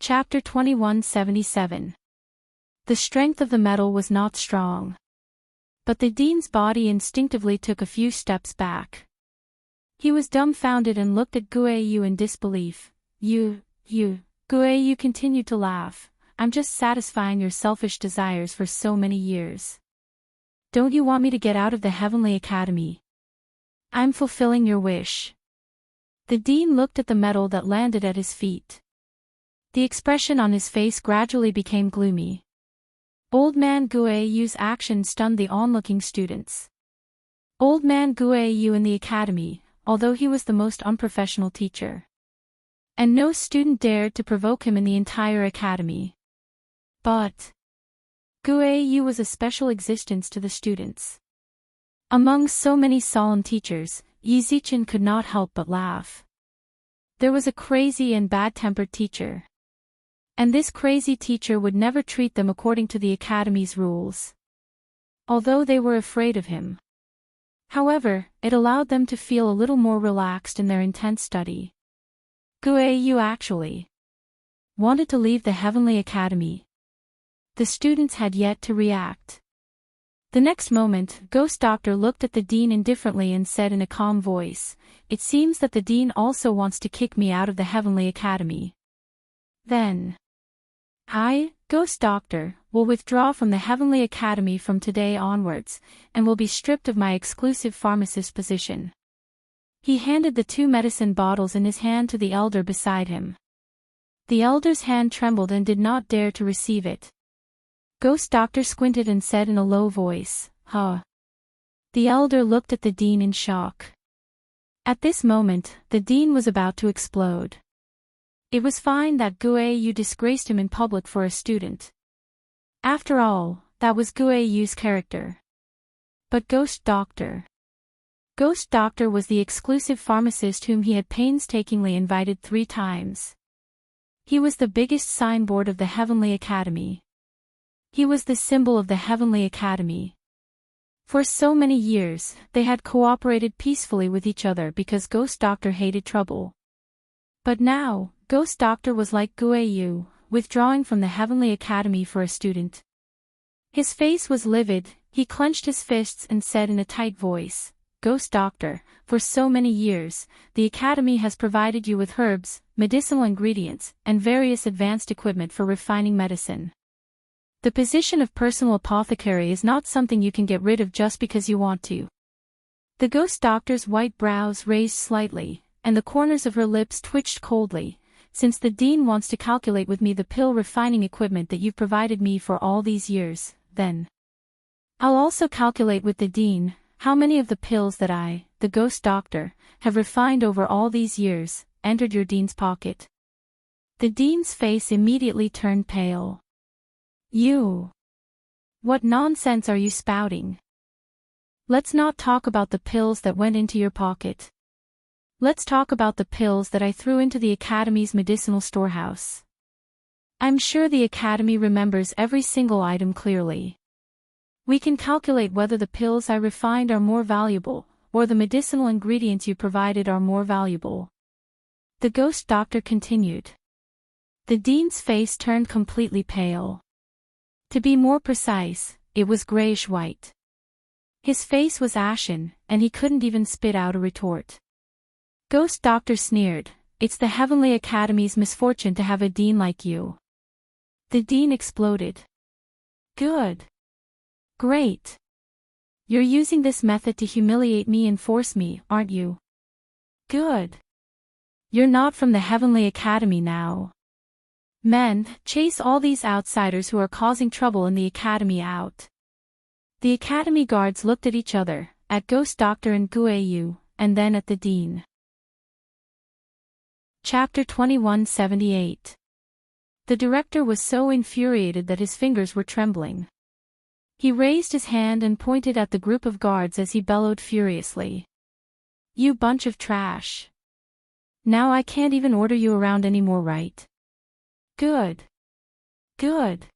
Chapter 2177. The strength of the metal was not strong. But the dean's body instinctively took a few steps back. He was dumbfounded and looked at Guiyu in disbelief. Guiyu continued to laugh. I'm just satisfying your selfish desires for so many years. Don't you want me to get out of the Heavenly Academy? I'm fulfilling your wish. The dean looked at the metal that landed at his feet. The expression on his face gradually became gloomy. Old Man Guiyu's action stunned the onlooking students. Old Man Guiyu in the academy, although he was the most unprofessional teacher. And no student dared to provoke him in the entire academy. But Guiyu was a special existence to the students. Among so many solemn teachers, Yizichin could not help but laugh. There was a crazy and bad-tempered teacher. And this crazy teacher would never treat them according to the academy's rules. Although they were afraid of him. However, it allowed them to feel a little more relaxed in their intense study. Guiyu actually wanted to leave the Heavenly Academy. The students had yet to react. The next moment, Ghost Doctor looked at the dean indifferently and said in a calm voice, "It seems that the dean also wants to kick me out of the Heavenly Academy. Then I, Ghost Doctor, will withdraw from the Heavenly Academy from today onwards, and will be stripped of my exclusive pharmacist position." He handed the 2 medicine bottles in his hand to the elder beside him. The elder's hand trembled and did not dare to receive it. Ghost Doctor squinted and said in a low voice, "Huh." The elder looked at the dean in shock. At this moment, the dean was about to explode. It was fine that Guiyu disgraced him in public for a student. After all, that was Guiyu's character. But Ghost Doctor was the exclusive pharmacist whom he had painstakingly invited 3 times. He was the biggest signboard of the Heavenly Academy. He was the symbol of the Heavenly Academy. For so many years, they had cooperated peacefully with each other because Ghost Doctor hated trouble. But now, Ghost Doctor was like Guiyu, withdrawing from the Heavenly Academy for a student. His face was livid, he clenched his fists and said in a tight voice, "Ghost Doctor, for so many years, the Academy has provided you with herbs, medicinal ingredients, and various advanced equipment for refining medicine. The position of personal apothecary is not something you can get rid of just because you want to." The Ghost Doctor's white brows raised slightly, and the corners of her lips twitched coldly. "Since the dean wants to calculate with me the pill refining equipment that you've provided me for all these years, then I'll also calculate with the dean how many of the pills that I, the Ghost Doctor, have refined over all these years, entered your dean's pocket." The dean's face immediately turned pale. "You? What nonsense are you spouting? Let's not talk about the pills that went into your pocket. Let's talk about the pills that I threw into the Academy's medicinal storehouse. I'm sure the Academy remembers every single item clearly. We can calculate whether the pills I refined are more valuable, or the medicinal ingredients you provided are more valuable." The Ghost Doctor continued. The dean's face turned completely pale. To be more precise, it was grayish-white. His face was ashen, and he couldn't even spit out a retort. Ghost Doctor sneered, "It's the Heavenly Academy's misfortune to have a dean like you." The dean exploded. "Good. Great. You're using this method to humiliate me and force me, aren't you? Good. You're not from the Heavenly Academy now. Men, chase all these outsiders who are causing trouble in the Academy out." The Academy guards looked at each other, at Ghost Doctor and Guiyu, and then at the dean. Chapter 2178. The director was so infuriated that his fingers were trembling. He raised his hand and pointed at the group of guards as he bellowed furiously. "You bunch of trash. Now I can't even order you around anymore, right? Good. Good."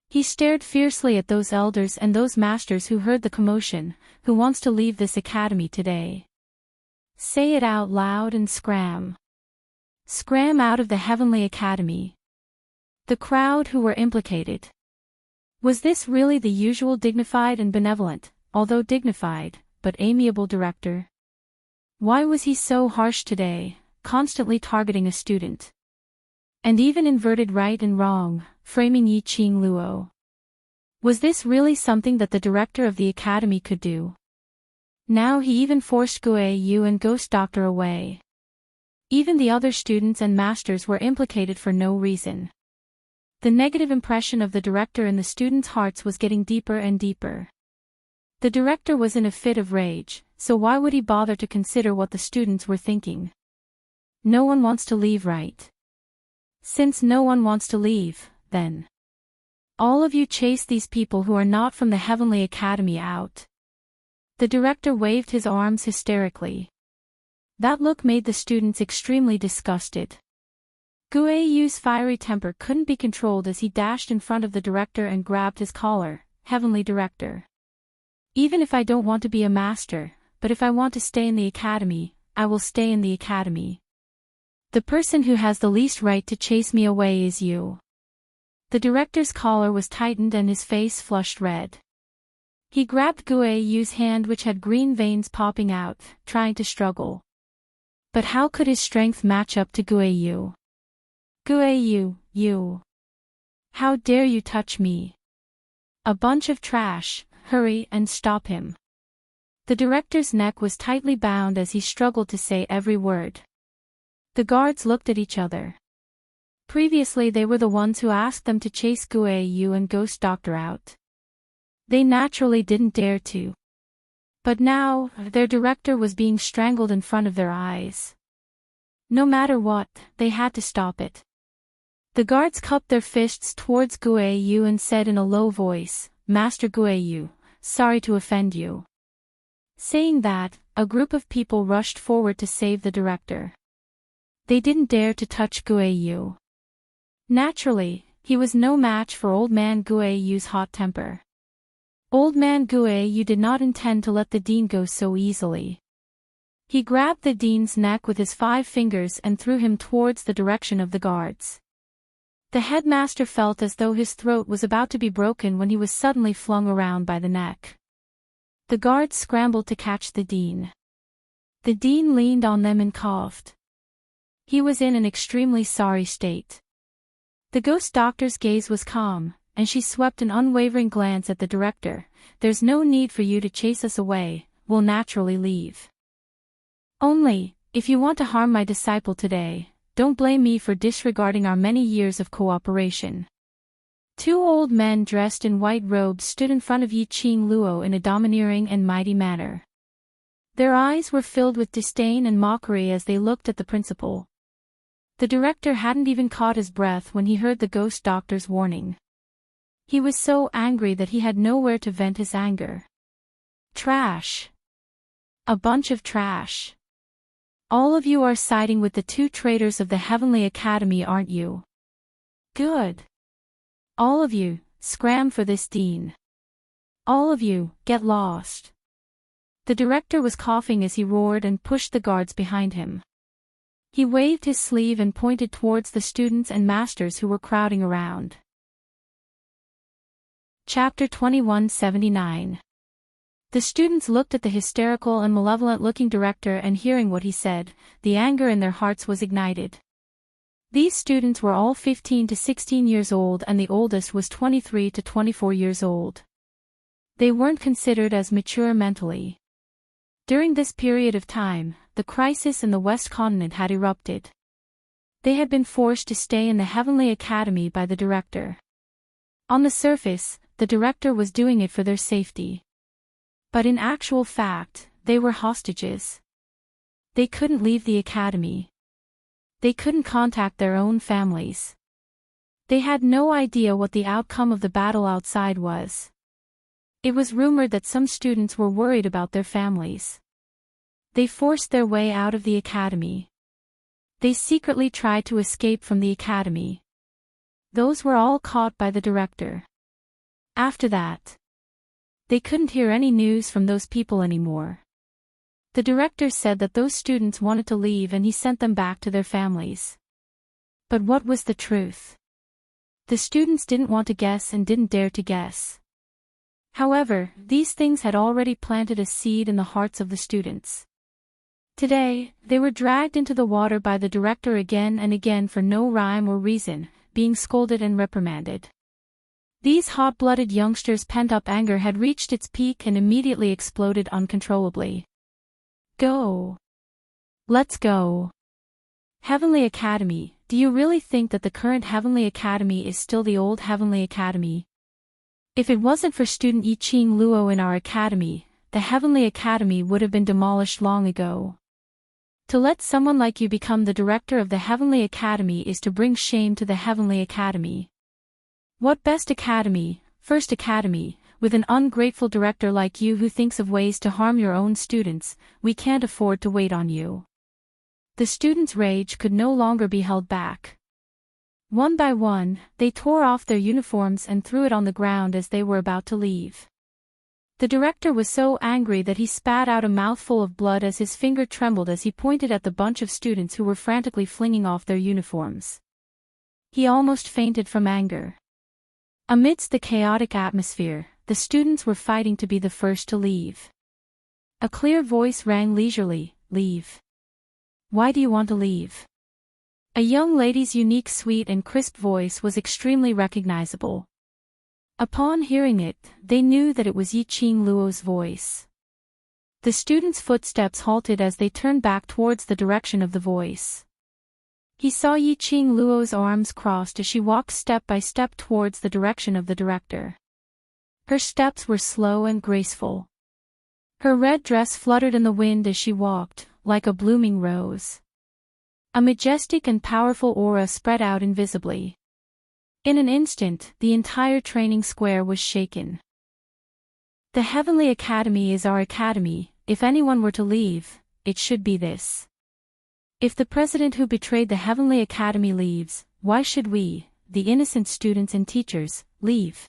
He stared fiercely at those elders and those masters who heard the commotion. "Who wants to leave this academy today? Say it out loud and scram. Scram out of the Heavenly Academy." The crowd who were implicated. Was this really the usual dignified and benevolent, although dignified, but amiable director? Why was he so harsh today, constantly targeting a student? And even inverted right and wrong, framing Yi Qing Luo. Was this really something that the director of the academy could do? Now he even forced Gue Yu and Ghost Doctor away. Even the other students and masters were implicated for no reason. The negative impression of the director in the students' hearts was getting deeper and deeper. The director was in a fit of rage, so why would he bother to consider what the students were thinking? No one wants to leave, right? Since no one wants to leave, then all of you chase these people who are not from the Heavenly Academy out. The director waved his arms hysterically. That look made the students extremely disgusted. Gue Yu's fiery temper couldn't be controlled as he dashed in front of the director and grabbed his collar. Heavenly Director. Even if I don't want to be a master, but if I want to stay in the academy, I will stay in the academy. The person who has the least right to chase me away is you. The director's collar was tightened and his face flushed red. He grabbed Gue Yu's hand, which had green veins popping out, trying to struggle. But how could his strength match up to Gue Yu? Gue Yu, you. How dare you touch me? A bunch of trash, hurry and stop him. The director's neck was tightly bound as he struggled to say every word. The guards looked at each other. Previously they were the ones who asked them to chase Gue Yu and Ghost Doctor out. They naturally didn't dare to. But now, their director was being strangled in front of their eyes. No matter what, they had to stop it. The guards cupped their fists towards Gue Yu and said in a low voice, "Master Gue Yu, sorry to offend you." Saying that, a group of people rushed forward to save the director. They didn't dare to touch Gue Yu. Naturally, he was no match for Old Man Gue Yu's hot temper. Old Man Gue Yu did not intend to let the dean go so easily. He grabbed the dean's neck with his 5 fingers and threw him towards the direction of the guards. The headmaster felt as though his throat was about to be broken when he was suddenly flung around by the neck. The guards scrambled to catch the dean. The dean leaned on them and coughed. He was in an extremely sorry state. The ghost doctor's gaze was calm, and she swept an unwavering glance at the director. "There's no need for you to chase us away, we'll naturally leave. Only, if you want to harm my disciple today, don't blame me for disregarding our many years of cooperation." 2 old men dressed in white robes stood in front of Yi Qing Luo in a domineering and mighty manner. Their eyes were filled with disdain and mockery as they looked at the principal. The director hadn't even caught his breath when he heard the ghost doctor's warning. He was so angry that he had nowhere to vent his anger. Trash. A bunch of trash. All of you are siding with the 2 traitors of the Heavenly Academy, aren't you? Good. All of you, scram for this dean. All of you, get lost. The director was coughing as he roared and pushed the guards behind him. He waved his sleeve and pointed towards the students and masters who were crowding around. Chapter 2179. The students looked at the hysterical and malevolent-looking director, and hearing what he said, the anger in their hearts was ignited. These students were all 15 to 16 years old and the oldest was 23 to 24 years old. They weren't considered as mature mentally. During this period of time, the crisis in the West Continent had erupted. They had been forced to stay in the Heavenly Academy by the director. On the surface, the director was doing it for their safety. But in actual fact, they were hostages. They couldn't leave the academy. They couldn't contact their own families. They had no idea what the outcome of the battle outside was. It was rumored that some students were worried about their families. They forced their way out of the academy. They secretly tried to escape from the academy. Those were all caught by the director. After that, they couldn't hear any news from those people anymore. The director said that those students wanted to leave and he sent them back to their families. But what was the truth? The students didn't want to guess and didn't dare to guess. However, these things had already planted a seed in the hearts of the students. Today, they were dragged into the water by the director again and again for no rhyme or reason, being scolded and reprimanded. These hot-blooded youngsters' pent-up anger had reached its peak and immediately exploded uncontrollably. Go! Let's go! Heavenly Academy, do you really think that the current Heavenly Academy is still the old Heavenly Academy? If it wasn't for student Yi-Ching Luo in our academy, the Heavenly Academy would have been demolished long ago. To let someone like you become the director of the Heavenly Academy is to bring shame to the Heavenly Academy. What best academy, first academy, with an ungrateful director like you who thinks of ways to harm your own students? We can't afford to wait on you. The students' rage could no longer be held back. One by one, they tore off their uniforms and threw it on the ground as they were about to leave. The director was so angry that he spat out a mouthful of blood as his finger trembled as he pointed at the bunch of students who were frantically flinging off their uniforms. He almost fainted from anger. Amidst the chaotic atmosphere, the students were fighting to be the first to leave. A clear voice rang leisurely, "Leave. Why do you want to leave?" A young lady's unique sweet and crisp voice was extremely recognizable. Upon hearing it, they knew that it was Yi-Ching Luo's voice. The students' footsteps halted as they turned back towards the direction of the voice. He saw Yi-Ching Luo's arms crossed as she walked step by step towards the direction of the director. Her steps were slow and graceful. Her red dress fluttered in the wind as she walked, like a blooming rose. A majestic and powerful aura spread out invisibly. In an instant, the entire training square was shaken. The Heavenly Academy is our academy. If anyone were to leave, it should be this. If the president who betrayed the Heavenly Academy leaves, why should we, the innocent students and teachers, leave?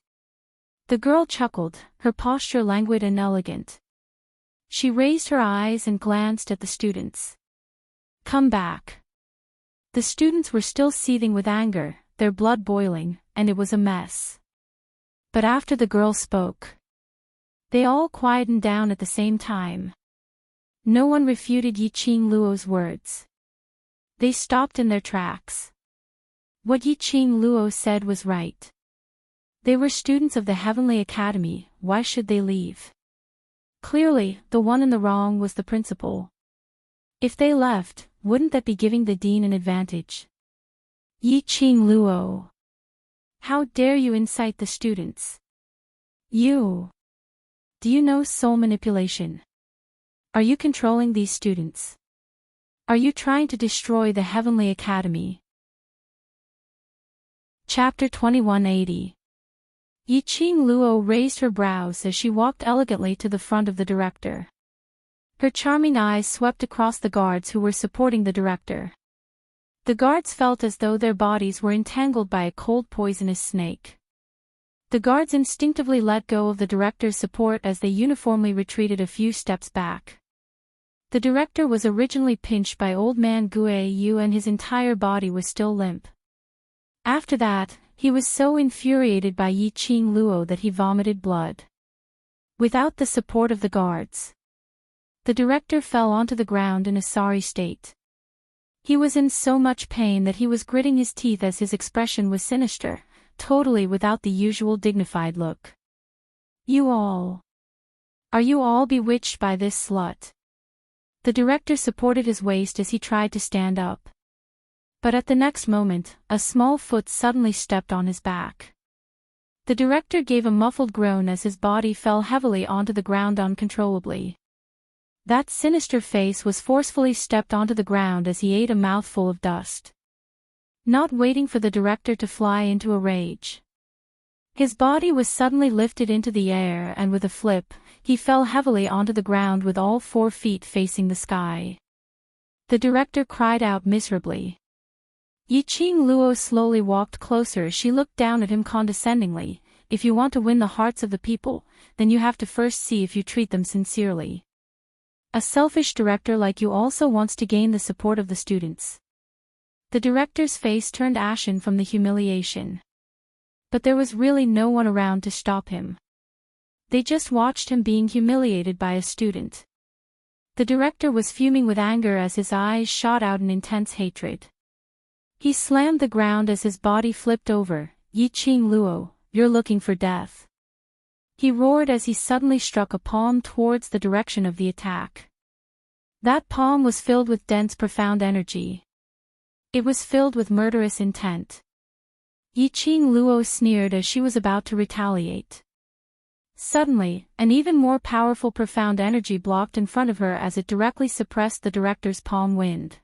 The girl chuckled, her posture languid and elegant. She raised her eyes and glanced at the students. Come back. The students were still seething with anger, their blood boiling, and it was a mess. But after the girl spoke, they all quietened down at the same time. No one refuted Yi-Ching Luo's words. They stopped in their tracks. What Yi-Ching Luo said was right. They were students of the Heavenly Academy, why should they leave? Clearly, the one in the wrong was the principal. If they left, wouldn't that be giving the dean an advantage? Yi-Ching Luo. How dare you incite the students? You. Do you know soul manipulation? Are you controlling these students? Are you trying to destroy the Heavenly Academy? Chapter 2180. Yi-Ching Luo raised her brows as she walked elegantly to the front of the director. Her charming eyes swept across the guards who were supporting the director. The guards felt as though their bodies were entangled by a cold poisonous snake. The guards instinctively let go of the director's support as they uniformly retreated a few steps back. The director was originally pinched by old man Gue Yu and his entire body was still limp. After that, he was so infuriated by Yi-Ching Luo that he vomited blood. Without the support of the guards, the director fell onto the ground in a sorry state. He was in so much pain that he was gritting his teeth as his expression was sinister, totally without the usual dignified look. Are you all bewitched by this slut? The director supported his waist as he tried to stand up. But at the next moment, a small foot suddenly stepped on his back. The director gave a muffled groan as his body fell heavily onto the ground uncontrollably. That sinister face was forcefully stepped onto the ground as he ate a mouthful of dust. Not waiting for the director to fly into a rage. His body was suddenly lifted into the air and with a flip, he fell heavily onto the ground with all 4 feet facing the sky. The director cried out miserably. Yi-Ching Luo slowly walked closer as she looked down at him condescendingly. If you want to win the hearts of the people, then you have to first see if you treat them sincerely. A selfish director like you also wants to gain the support of the students. The director's face turned ashen from the humiliation. But there was really no one around to stop him. They just watched him being humiliated by a student. The director was fuming with anger as his eyes shot out in intense hatred. He slammed the ground as his body flipped over. Yi-Ching Luo, you're looking for death. He roared as he suddenly struck a palm towards the direction of the attack. That palm was filled with dense, profound energy. It was filled with murderous intent. Yi-Ching Luo sneered as she was about to retaliate. Suddenly, an even more powerful profound energy blocked in front of her as it directly suppressed the director's palm wind.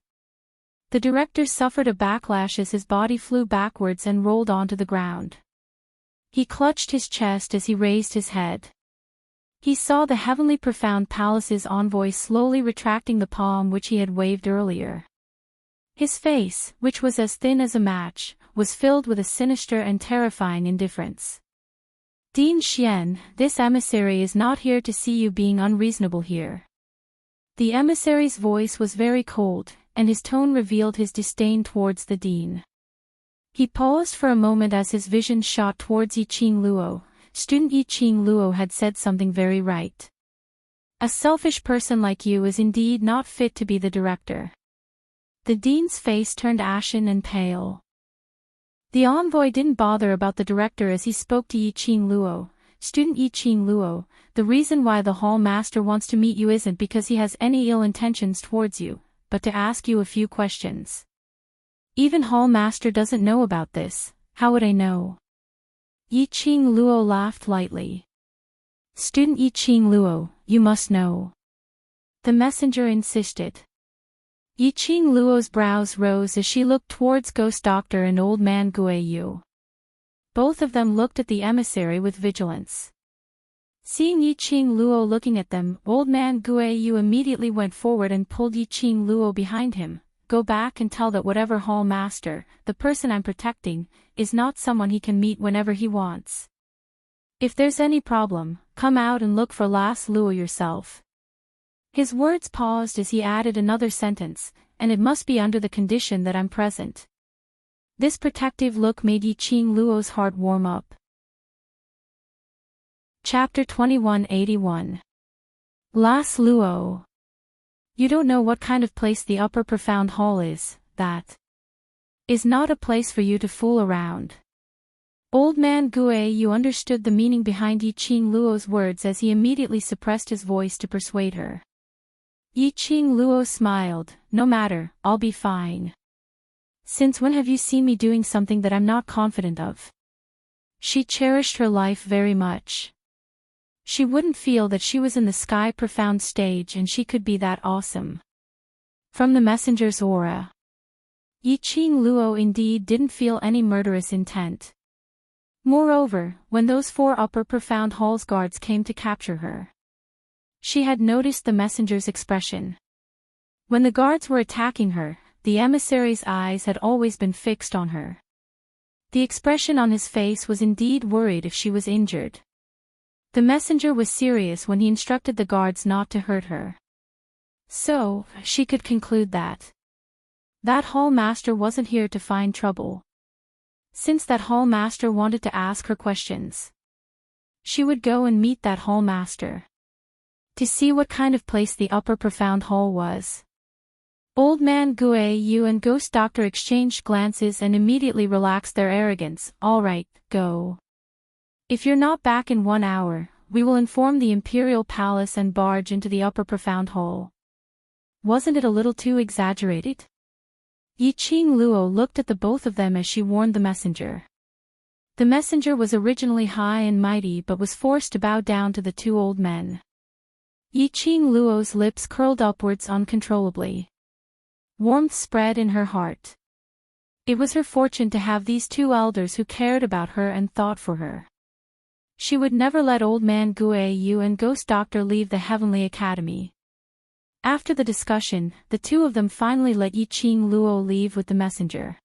The director suffered a backlash as his body flew backwards and rolled onto the ground. He clutched his chest as he raised his head. He saw the heavenly profound palace's envoy slowly retracting the palm which he had waved earlier. His face, which was as thin as a match, was filled with a sinister and terrifying indifference. Dean Xian, this emissary is not here to see you being unreasonable here. The emissary's voice was very cold, and his tone revealed his disdain towards the dean. He paused for a moment as his vision shot towards Yi-Ching Luo. Student Yi-Ching Luo had said something very right. A selfish person like you is indeed not fit to be the director. The dean's face turned ashen and pale. The envoy didn't bother about the director as he spoke to Yi-Ching Luo. Student Yi-Ching Luo, the reason why the hall master wants to meet you isn't because he has any ill intentions towards you, but to ask you a few questions. Even hall master doesn't know about this, how would I know? Yi-Ching Luo laughed lightly. Student Yi-Ching Luo, you must know. The messenger insisted. Yi-Ching Luo's brows rose as she looked towards Ghost Doctor and Old Man Guiyu. Both of them looked at the emissary with vigilance. Seeing Yi-Ching Luo looking at them, Old Man Guiyu immediately went forward and pulled Yi-Ching Luo behind him. Go back and tell that whatever hall master, the person I'm protecting, is not someone he can meet whenever he wants. If there's any problem, come out and look for Las Luo yourself. His words paused as he added another sentence, and it must be under the condition that I'm present. This protective look made Yi-Ching Luo's heart warm up. Chapter 2181. Las Luo. You don't know what kind of place the upper profound hall is, that is not a place for you to fool around. Old Man Guiyu understood the meaning behind Yi-Ching Luo's words as he immediately suppressed his voice to persuade her. Yi-Ching Luo smiled, no matter, I'll be fine. Since when have you seen me doing something that I'm not confident of? She cherished her life very much. She wouldn't feel that she was in the sky profound stage and she could be that awesome. From the messenger's aura, Yi-Ching Luo indeed didn't feel any murderous intent. Moreover, when those 4 upper profound hall's guards came to capture her, she had noticed the messenger's expression. When the guards were attacking her, the emissary's eyes had always been fixed on her. The expression on his face was indeed worried if she was injured. The messenger was serious when he instructed the guards not to hurt her. So, she could conclude that hall master wasn't here to find trouble. Since that hall master wanted to ask her questions, she would go and meet that hall master to see what kind of place the upper profound hall was. Old Man Guiyu and Ghost Doctor exchanged glances and immediately relaxed their arrogance. All right, go. If you're not back in 1 hour, we will inform the Imperial Palace and barge into the upper profound hall. Wasn't it a little too exaggerated? Yi-Ching Luo looked at the both of them as she warned the messenger. The messenger was originally high and mighty but was forced to bow down to the 2 old men. Yi-Ching Luo's lips curled upwards uncontrollably. Warmth spread in her heart. It was her fortune to have these 2 elders who cared about her and thought for her. She would never let Old Man Guiyu and Ghost Doctor leave the Heavenly Academy. After the discussion, the 2 of them finally let Yi-Ching Luo leave with the messenger.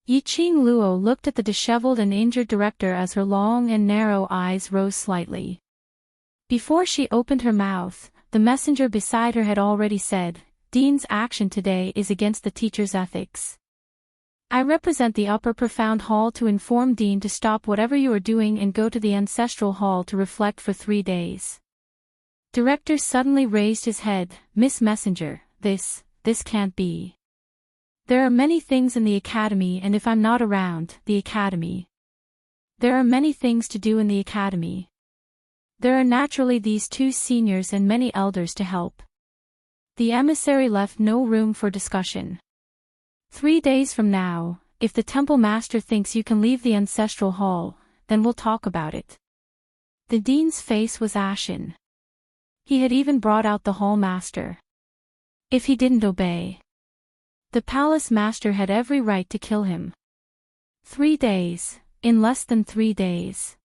Yi-Ching Luo looked at the disheveled and injured director as her long and narrow eyes rose slightly. Before she opened her mouth, the messenger beside her had already said, Dean's action today is against the teacher's ethics. I represent the upper profound hall to inform Dean to stop whatever you are doing and go to the ancestral hall to reflect for 3 days. Director suddenly raised his head. Miss Messenger, this can't be. There are many things in the academy, and if I'm not around, the academy. There are many things to do in the academy. There are naturally these 2 seniors and many elders to help. The emissary left no room for discussion. 3 days from now, if the temple master thinks you can leave the ancestral hall, then we'll talk about it. The dean's face was ashen. He had even brought out the hall master. If he didn't obey, the palace master had every right to kill him. 3 days, in less than 3 days.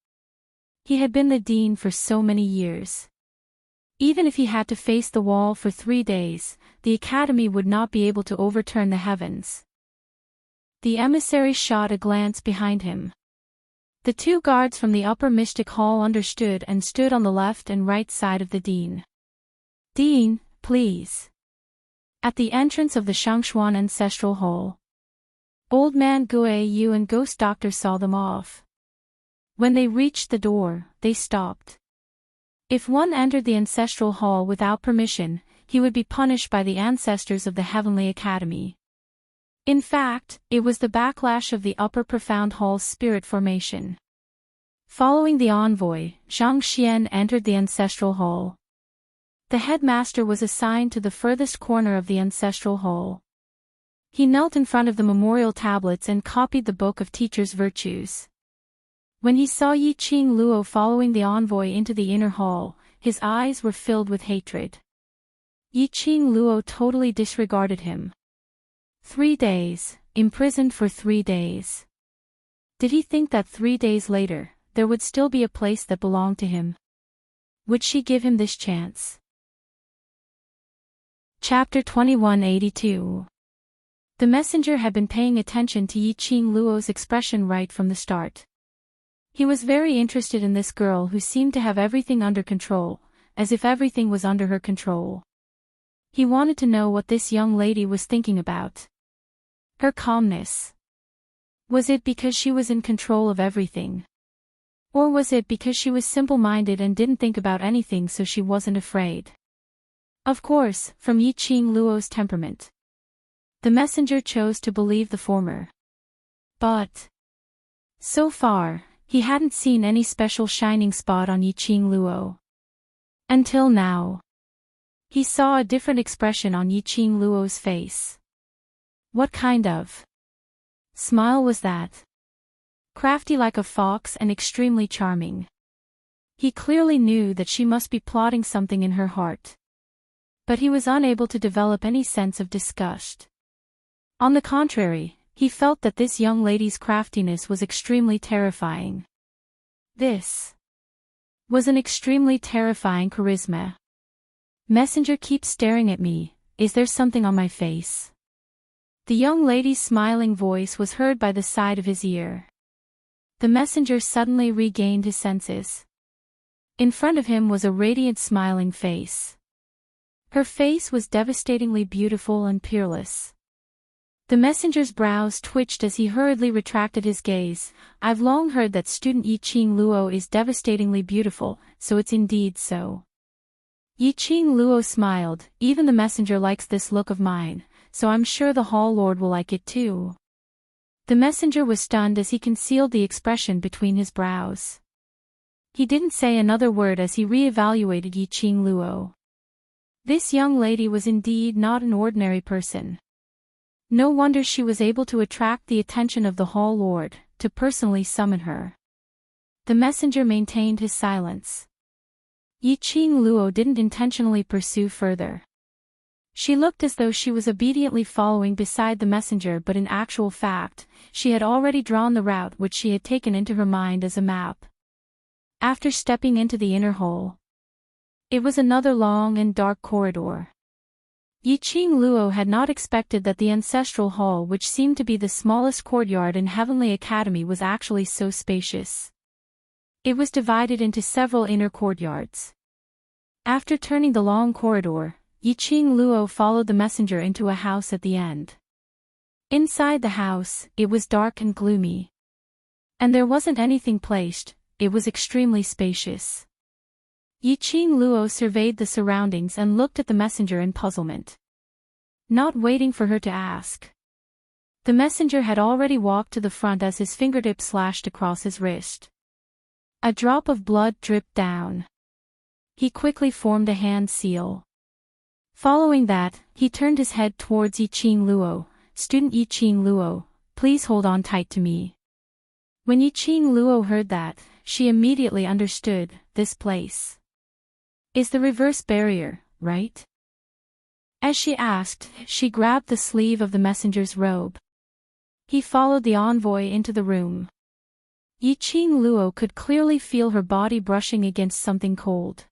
He had been the dean for so many years. Even if he had to face the wall for 3 days, the academy would not be able to overturn the heavens. The emissary shot a glance behind him. The 2 guards from the upper mystic hall understood and stood on the left and right side of the dean. Dean, please. At the entrance of the Shangshuan ancestral hall. Old man Guo Yu and Ghost Doctor saw them off. When they reached the door, they stopped. If one entered the ancestral hall without permission, he would be punished by the ancestors of the Heavenly Academy. In fact, it was the backlash of the upper profound hall's spirit formation. Following the envoy, Zhang Xian entered the ancestral hall. The headmaster was assigned to the furthest corner of the ancestral hall. He knelt in front of the memorial tablets and copied the book of teachers' virtues. When he saw Yi Qing Luo following the envoy into the inner hall, his eyes were filled with hatred. Yi Qing Luo totally disregarded him. 3 days, imprisoned for 3 days. Did he think that 3 days later, there would still be a place that belonged to him? Would she give him this chance? Chapter 2182. The messenger had been paying attention to Yi Qing Luo's expression right from the start. He was very interested in this girl who seemed to have everything under control, as if everything was under her control. He wanted to know what this young lady was thinking about. Her calmness. Was it because she was in control of everything? Or was it because she was simple-minded and didn't think about anything, so she wasn't afraid? Of course, from Yi Qing Luo's temperament, the messenger chose to believe the former. But so far, he hadn't seen any special shining spot on Yi Qing Luo. Until now. He saw a different expression on Yi Qing Luo's face. What kind of smile was that? Crafty like a fox and extremely charming. He clearly knew that she must be plotting something in her heart. But he was unable to develop any sense of disgust. On the contrary, he felt that this young lady's craftiness was extremely terrifying. This was an extremely terrifying charisma. Messenger keeps staring at me, is there something on my face? The young lady's smiling voice was heard by the side of his ear. The messenger suddenly regained his senses. In front of him was a radiant smiling face. Her face was devastatingly beautiful and peerless. The messenger's brows twitched as he hurriedly retracted his gaze. I've long heard that student Yi Qing Luo is devastatingly beautiful, so it's indeed so. Yi Qing Luo smiled, even the messenger likes this look of mine, so I'm sure the Hall Lord will like it too. The messenger was stunned as he concealed the expression between his brows. He didn't say another word as he re-evaluated Yi Qing Luo. This young lady was indeed not an ordinary person. No wonder she was able to attract the attention of the Hall Lord, to personally summon her. The messenger maintained his silence. Yi Qing Luo didn't intentionally pursue further. She looked as though she was obediently following beside the messenger, but in actual fact, she had already drawn the route which she had taken into her mind as a map. After stepping into the inner hall, it was another long and dark corridor. Yi Qing Luo had not expected that the ancestral hall, which seemed to be the smallest courtyard in Heavenly Academy, was actually so spacious. It was divided into several inner courtyards. After turning the long corridor, Yi Qing Luo followed the messenger into a house at the end. Inside the house, it was dark and gloomy. And there wasn't anything placed, it was extremely spacious. Yiqing Luo surveyed the surroundings and looked at the messenger in puzzlement. Not waiting for her to ask. The messenger had already walked to the front as his fingertip slashed across his wrist. A drop of blood dripped down. He quickly formed a hand seal. Following that, he turned his head towards Yiqing Luo. "Student Yiqing Luo, please hold on tight to me." When Yiqing Luo heard that, she immediately understood, this place is the reverse barrier, right? As she asked, she grabbed the sleeve of the messenger's robe. He followed the envoy into the room. Yiqing Luo could clearly feel her body brushing against something cold.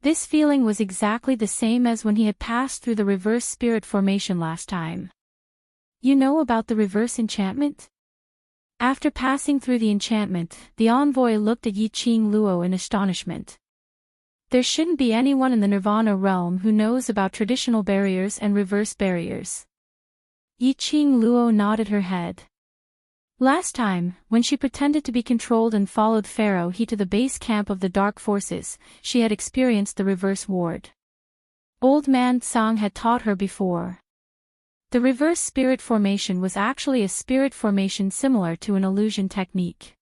This feeling was exactly the same as when he had passed through the reverse spirit formation last time. You know about the reverse enchantment? After passing through the enchantment, the envoy looked at Yiqing Luo in astonishment. There shouldn't be anyone in the Nirvana realm who knows about traditional barriers and reverse barriers. Yiqing Luo nodded her head. Last time, when she pretended to be controlled and followed Pharaoh He to the base camp of the dark forces, she had experienced the reverse ward. Old man Tsang had taught her before. The reverse spirit formation was actually a spirit formation similar to an illusion technique.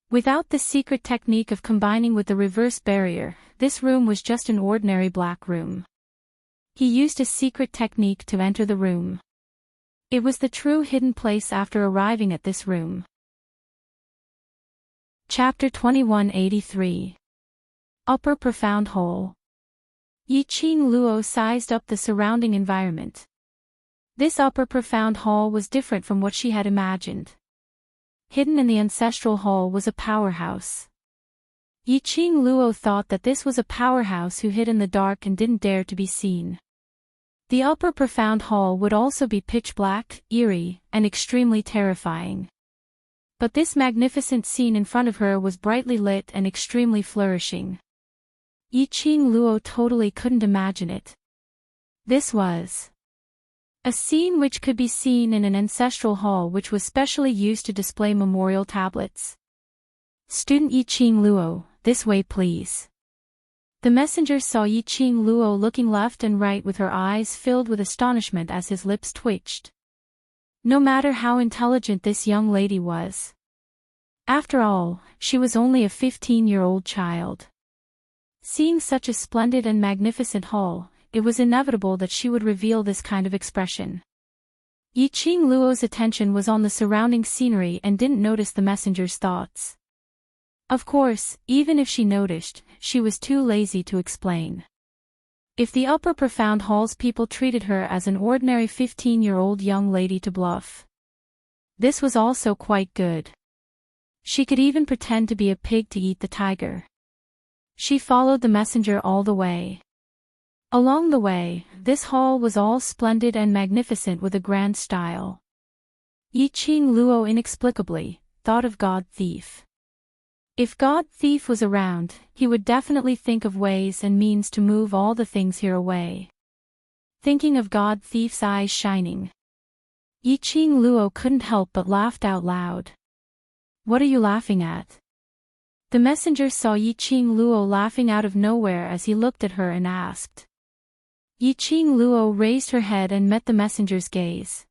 Without the secret technique of combining with the reverse barrier, this room was just an ordinary black room. He used a secret technique to enter the room. It was the true hidden place after arriving at this room. Chapter 2183. Upper Profound Hole. Yiqing Luo sized up the surrounding environment. This upper profound hall was different from what she had imagined. Hidden in the ancestral hall was a powerhouse. Yiqing Luo thought that this was a powerhouse who hid in the dark and didn't dare to be seen. The upper profound hall would also be pitch black, eerie, and extremely terrifying. But this magnificent scene in front of her was brightly lit and extremely flourishing. Yiqing Luo totally couldn't imagine it. This was a scene which could be seen in an ancestral hall which was specially used to display memorial tablets. "Student Yiqing Luo, this way please." The messenger saw Yiqing Luo looking left and right with her eyes filled with astonishment as his lips twitched. No matter how intelligent this young lady was. After all, she was only a 15-year-old child. Seeing such a splendid and magnificent hall, it was inevitable that she would reveal this kind of expression. Yiqing Luo's attention was on the surrounding scenery and didn't notice the messenger's thoughts. Of course, even if she noticed, she was too lazy to explain. If the upper profound hall's people treated her as an ordinary 15-year-old young lady to bluff, this was also quite good. She could even pretend to be a pig to eat the tiger. She followed the messenger all the way. Along the way, this hall was all splendid and magnificent with a grand style. Yiqing Luo inexplicably thought of God Thief. If God Thief was around, he would definitely think of ways and means to move all the things here away. Thinking of God Thief's eyes shining, Yiqing Luo couldn't help but laughed out loud. "What are you laughing at?" The messenger saw Yiqing Luo laughing out of nowhere as he looked at her and asked. Yiqing Luo raised her head and met the messenger's gaze.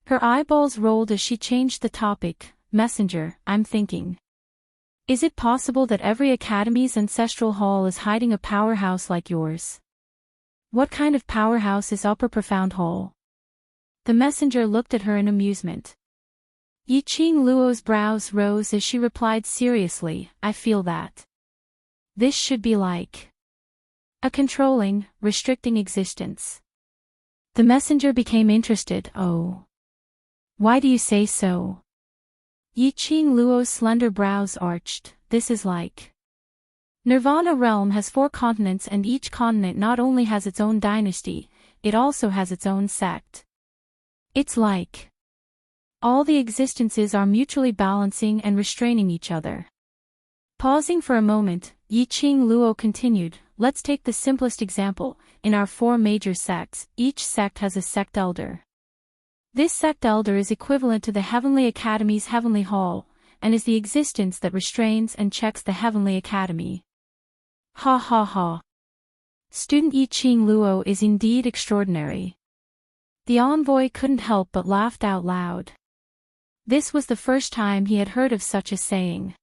Her eyeballs rolled as she changed the topic. "Messenger, I'm thinking. Is it possible that every academy's ancestral hall is hiding a powerhouse like yours? What kind of powerhouse is Upper Profound Hall?" The messenger looked at her in amusement. Yiqing Luo's brows rose as she replied seriously, "I feel that this should be like a controlling, restricting existence." The messenger became interested. "Oh. Why do you say so?" Yiqing Luo's slender brows arched. "This is like Nirvana realm has 4 continents and each continent not only has its own dynasty, it also has its own sect. It's like all the existences are mutually balancing and restraining each other." Pausing for a moment, Yiqing Luo continued, "Let's take the simplest example. In our 4 major sects, each sect has a sect elder. This sect elder is equivalent to the Heavenly Academy's Heavenly Hall, and is the existence that restrains and checks the Heavenly Academy. Ha ha ha. Student I Ching Luo is indeed extraordinary. The envoy couldn't help but laughed out loud. This was the first time he had heard of such a saying.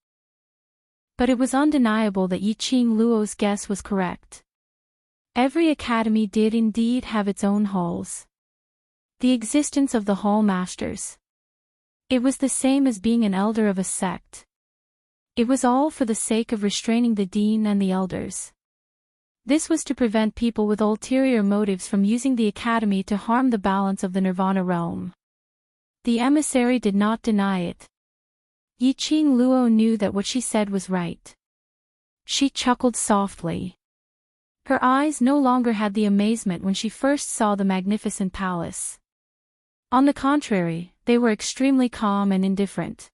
But it was undeniable that I Ching Luo's guess was correct. Every academy did indeed have its own halls. The existence of the hall masters. It was the same as being an elder of a sect. It was all for the sake of restraining the dean and the elders. This was to prevent people with ulterior motives from using the academy to harm the balance of the nirvana realm. The emissary did not deny it. I Ching Luo knew that what she said was right. She chuckled softly. Her eyes no longer had the amazement when she first saw the magnificent palace. On the contrary, they were extremely calm and indifferent.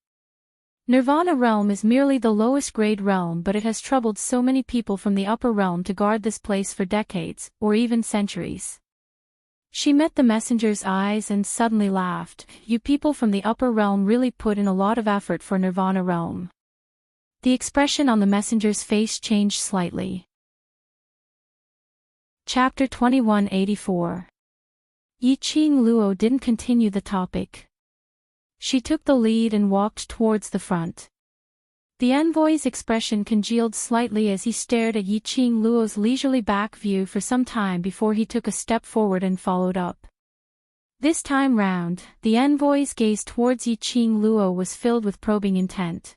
Nirvana realm is merely the lowest grade realm, but it has troubled so many people from the upper realm to guard this place for decades, or even centuries. She met the messenger's eyes and suddenly laughed. You people from the upper realm really put in a lot of effort for Nirvana realm. The expression on the messenger's face changed slightly. Chapter 2184. I Ching Luo didn't continue the topic. She took the lead and walked towards the front. The envoy's expression congealed slightly as he stared at I Ching Luo's leisurely back view for some time before he took a step forward and followed up. This time round, the envoy's gaze towards I Ching Luo was filled with probing intent.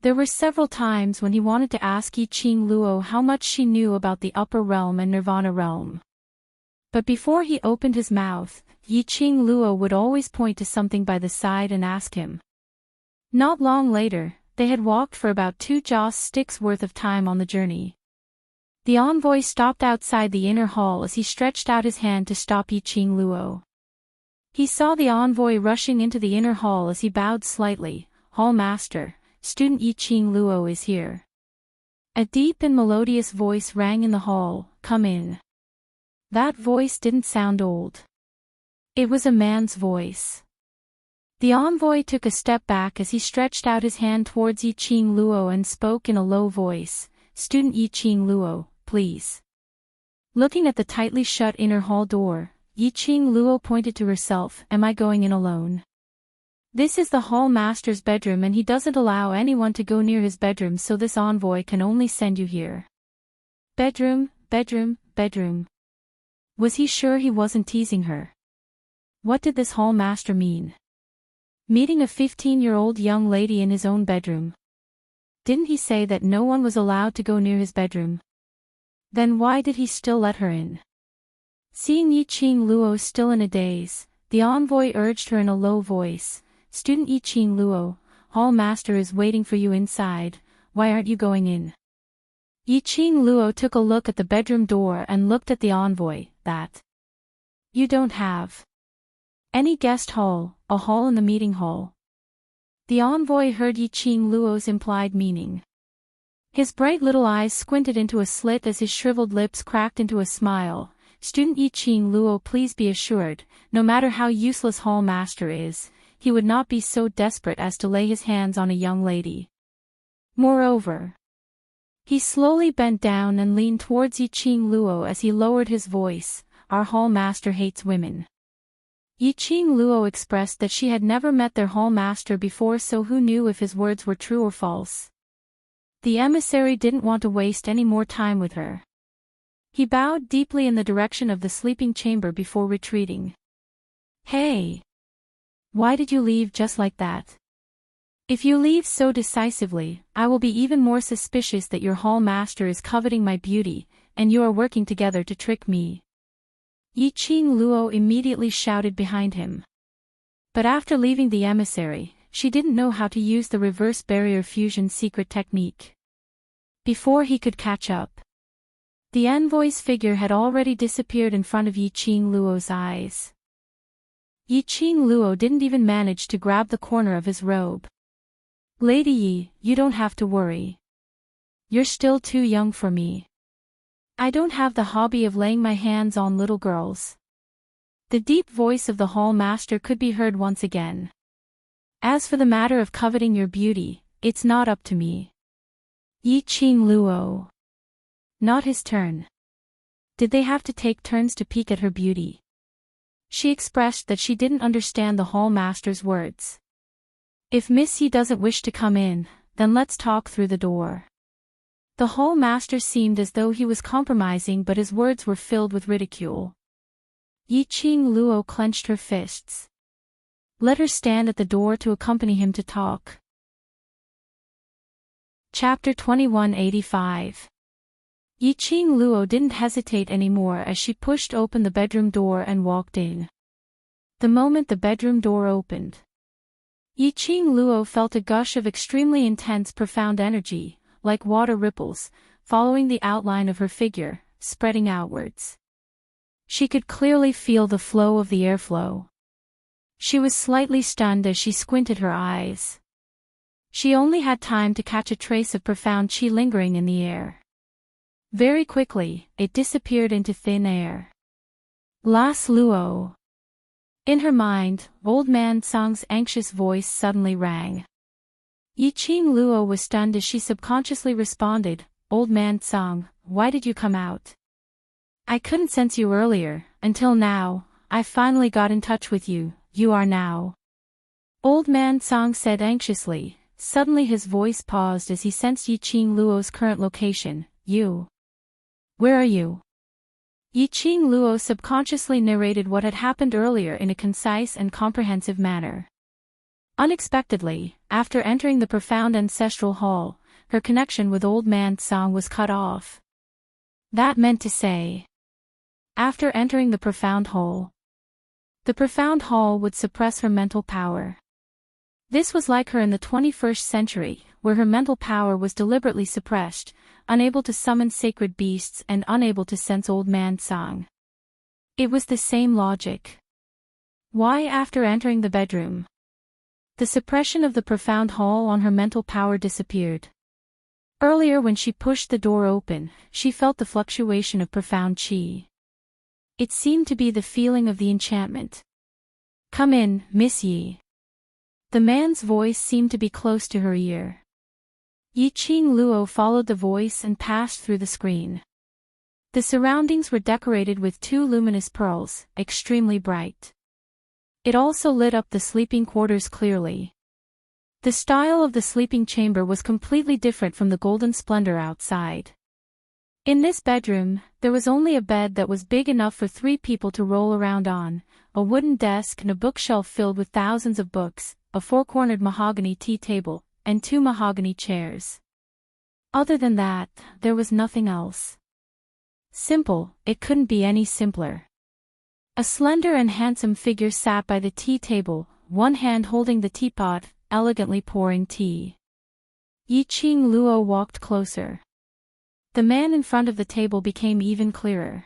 There were several times when he wanted to ask I Ching Luo how much she knew about the upper realm and nirvana realm. But before he opened his mouth, I Ching Luo would always point to something by the side and ask him. Not long later, they had walked for about 2 joss sticks worth of time on the journey. The envoy stopped outside the inner hall as he stretched out his hand to stop I Ching Luo. He saw the envoy rushing into the inner hall as he bowed slightly. Hall master, student I Ching Luo is here. A deep and melodious voice rang in the hall, come in. That voice didn't sound old. It was a man's voice. The envoy took a step back as he stretched out his hand towards I Ching Luo and spoke in a low voice, student I Ching Luo, please. Looking at the tightly shut inner hall door, I Ching Luo pointed to herself, am I going in alone? This is the hall master's bedroom and he doesn't allow anyone to go near his bedroom, so this envoy can only send you here. Bedroom, bedroom, bedroom. Was he sure he wasn't teasing her? What did this hall master mean? Meeting a 15-year-old young lady in his own bedroom. Didn't he say that no one was allowed to go near his bedroom? Then why did he still let her in? Seeing I Ching Luo still in a daze, the envoy urged her in a low voice, student I Ching Luo, hall master is waiting for you inside, why aren't you going in? I Ching Luo took a look at the bedroom door and looked at the envoy, that. You don't have any guest hall, a hall in the meeting hall. The envoy heard I Ching Luo's implied meaning. His bright little eyes squinted into a slit as his shriveled lips cracked into a smile. Student I Ching Luo, please be assured, no matter how useless hall master is, he would not be so desperate as to lay his hands on a young lady. Moreover, he slowly bent down and leaned towards I Ching Luo as he lowered his voice, our hall master hates women. I Ching Luo expressed that she had never met their hall master before, so who knew if his words were true or false. The emissary didn't want to waste any more time with her. He bowed deeply in the direction of the sleeping chamber before retreating. Hey! Why did you leave just like that? If you leave so decisively, I will be even more suspicious that your hall master is coveting my beauty, and you are working together to trick me. I Ching Luo immediately shouted behind him. But after leaving the emissary, she didn't know how to use the reverse barrier fusion secret technique. Before he could catch up, the envoy's figure had already disappeared in front of I Ching Luo's eyes. I Ching Luo didn't even manage to grab the corner of his robe. Lady Yi, you don't have to worry. You're still too young for me. I don't have the hobby of laying my hands on little girls. The deep voice of the hall master could be heard once again. As for the matter of coveting your beauty, it's not up to me. Yi Qing Luo. Not his turn. Did they have to take turns to peek at her beauty? She expressed that she didn't understand the hall master's words. If Miss Yi doesn't wish to come in, then let's talk through the door. The hall master seemed as though he was compromising, but his words were filled with ridicule. Yi Qing Luo clenched her fists. Let her stand at the door to accompany him to talk. Chapter 2185. Yi Qing Luo didn't hesitate anymore as she pushed open the bedroom door and walked in. The moment the bedroom door opened, Yi Qing Luo felt a gush of extremely intense profound energy, like water ripples, following the outline of her figure, spreading outwards. She could clearly feel the flow of the airflow. She was slightly stunned as she squinted her eyes. She only had time to catch a trace of profound qi lingering in the air. Very quickly, it disappeared into thin air. Las Luo. In her mind, old man Song's anxious voice suddenly rang. Yi Qing Luo was stunned as she subconsciously responded, Old man Song, why did you come out? I couldn't sense you earlier, until now. I finally got in touch with you. You are now. Old man Song said anxiously. Suddenly his voice paused as he sensed Yi Qing Luo's current location. You. Where are you? Yi Qing Luo subconsciously narrated what had happened earlier in a concise and comprehensive manner. Unexpectedly, after entering the profound ancestral hall, her connection with old man Song was cut off. That meant to say, after entering the profound hall would suppress her mental power. This was like her in the 21st century, where her mental power was deliberately suppressed, unable to summon sacred beasts and unable to sense old man Song. It was the same logic. Why after entering the bedroom? The suppression of the profound hall on her mental power disappeared. Earlier when she pushed the door open, she felt the fluctuation of profound qi. It seemed to be the feeling of the enchantment. Come in, Miss Yi. The man's voice seemed to be close to her ear. Yi Qing Luo followed the voice and passed through the screen. The surroundings were decorated with 2 luminous pearls, extremely bright. It also lit up the sleeping quarters clearly. The style of the sleeping chamber was completely different from the golden splendor outside. In this bedroom, there was only a bed that was big enough for 3 people to roll around on, a wooden desk and a bookshelf filled with thousands of books, a 4-cornered mahogany tea table, and 2 mahogany chairs. Other than that, there was nothing else. Simple, it couldn't be any simpler. A slender and handsome figure sat by the tea table, one hand holding the teapot, elegantly pouring tea. Yi Qing Luo walked closer. The man in front of the table became even clearer.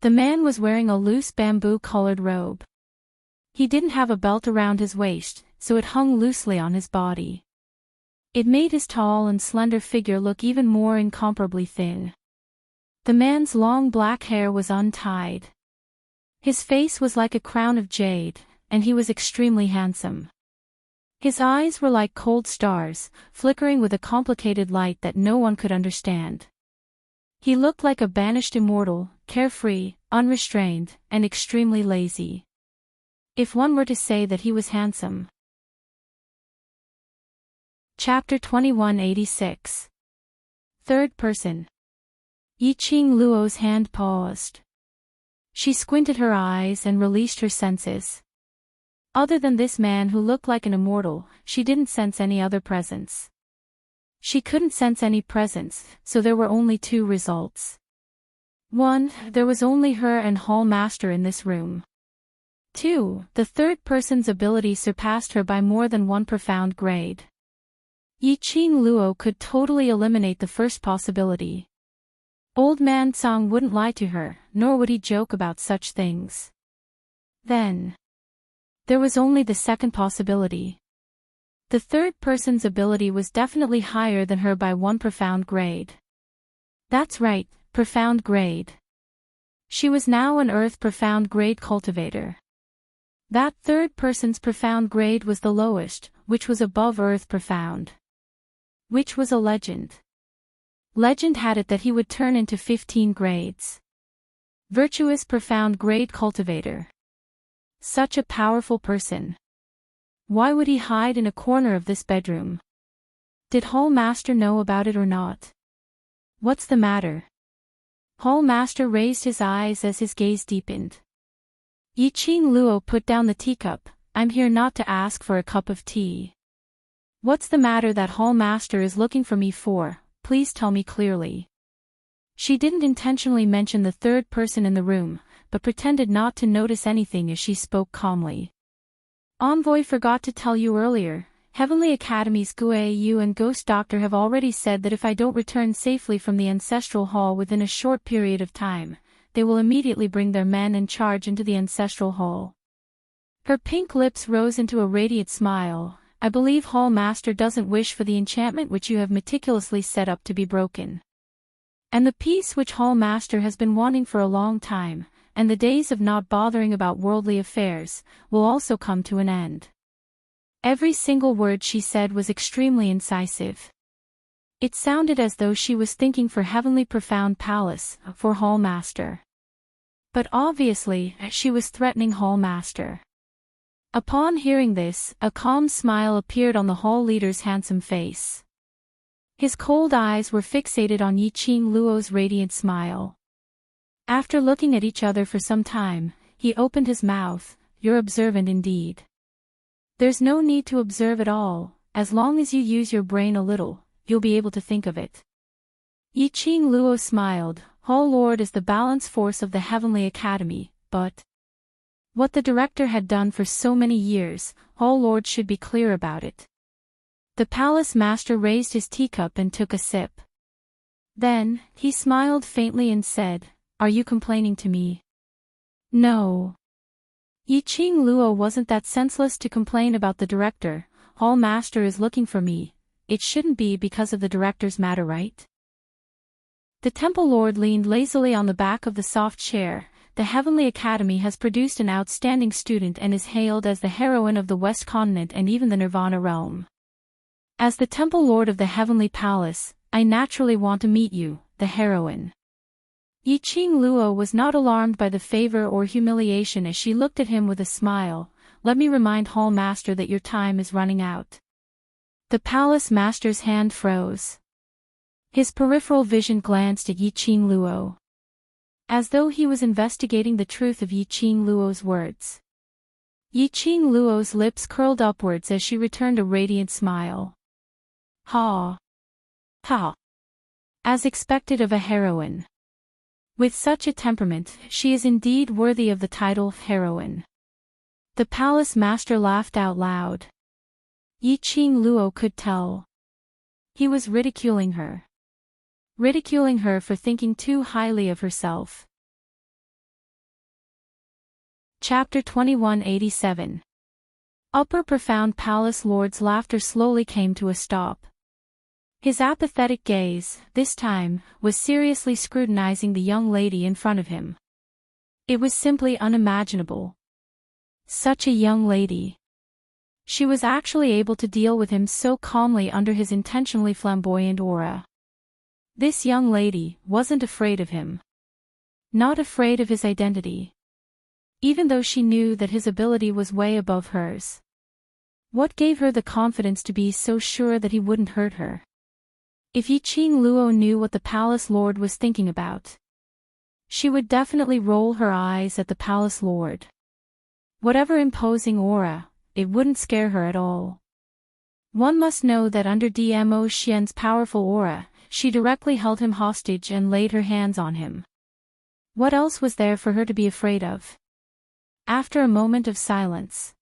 The man was wearing a loose bamboo-colored robe. He didn't have a belt around his waist, so it hung loosely on his body. It made his tall and slender figure look even more incomparably thin. The man's long black hair was untied. His face was like a crown of jade, and he was extremely handsome. His eyes were like cold stars, flickering with a complicated light that no one could understand. He looked like a banished immortal, carefree, unrestrained, and extremely lazy. If one were to say that he was handsome. Chapter 2186. Third person. Yi Qing Luo's hand paused. She squinted her eyes and released her senses. Other than this man who looked like an immortal, she didn't sense any other presence. She couldn't sense any presence, so there were only 2 results. 1. There was only her and Hall Master in this room. 2. The third person's ability surpassed her by more than 1 profound grade. Yi Qing Luo could totally eliminate the first possibility. Old man Song wouldn't lie to her, nor would he joke about such things. Then there was only the second possibility. The third person's ability was definitely higher than her by 1 profound grade. That's right, profound grade. She was now an earth profound grade cultivator. That third person's profound grade was the lowest, which was above earth profound. Which was a legend. Legend had it that he would turn into 15 grades. Virtuous profound grade cultivator. Such a powerful person. Why would he hide in a corner of this bedroom? Did Hall Master know about it or not? What's the matter? Hall Master raised his eyes as his gaze deepened. Yi-Ching Luo put down the teacup. I'm here not to ask for a cup of tea. What's the matter that Hall Master is looking for me for? Please tell me clearly. She didn't intentionally mention the third person in the room, but pretended not to notice anything as she spoke calmly. Envoy forgot to tell you earlier, Heavenly Academy's Guai Yu and Ghost Doctor have already said that if I don't return safely from the Ancestral Hall within a short period of time, they will immediately bring their men in charge into the Ancestral Hall. Her pink lips rose into a radiant smile. I believe Hall Master doesn't wish for the enchantment which you have meticulously set up to be broken. And the peace which Hall Master has been wanting for a long time, and the days of not bothering about worldly affairs, will also come to an end. Every single word she said was extremely incisive. It sounded as though she was thinking for Heavenly Profound Palace, for Hall Master. But obviously, she was threatening Hall Master. Upon hearing this, a calm smile appeared on the Hall leader's handsome face. His cold eyes were fixated on Yi-Ching Luo's radiant smile. After looking at each other for some time, he opened his mouth. You're observant indeed. There's no need to observe at all, as long as you use your brain a little, you'll be able to think of it. Yi-Ching Luo smiled. Hall Lord is the balance force of the Heavenly Academy, but what the director had done for so many years, Hall Lord should be clear about it. The palace master raised his teacup and took a sip. Then, he smiled faintly and said, Are you complaining to me? No. Yi-Ching Luo wasn't that senseless to complain about the director. Hall Master is looking for me. It shouldn't be because of the director's matter, right? The Temple Lord leaned lazily on the back of the soft chair. The Heavenly Academy has produced an outstanding student and is hailed as the heroine of the West Continent and even the Nirvana realm. As the Temple Lord of the Heavenly Palace, I naturally want to meet you, the heroine. Yi-Ching Luo was not alarmed by the favor or humiliation as she looked at him with a smile. Let me remind Hall Master that your time is running out. The palace master's hand froze. His peripheral vision glanced at Yi-Ching Luo, as though he was investigating the truth of Yi-Ching Luo's words. Yi-Ching Luo's lips curled upwards as she returned a radiant smile. Ha! Ha! As expected of a heroine. With such a temperament, she is indeed worthy of the title of heroine. The palace master laughed out loud. Yi-Ching Luo could tell. He was ridiculing her. Ridiculing her for thinking too highly of herself. Chapter 2187. Upper Profound Palace Lord's laughter slowly came to a stop. His apathetic gaze, this time, was seriously scrutinizing the young lady in front of him. It was simply unimaginable. Such a young lady. She was actually able to deal with him so calmly under his intentionally flamboyant aura. This young lady wasn't afraid of him. Not afraid of his identity. Even though she knew that his ability was way above hers. What gave her the confidence to be so sure that he wouldn't hurt her? If Yi-Ching Luo knew what the palace lord was thinking about, she would definitely roll her eyes at the palace lord. Whatever imposing aura, it wouldn't scare her at all. One must know that under Dmo Xian's powerful aura, she directly held him hostage and laid her hands on him. What else was there for her to be afraid of? After a moment of silence,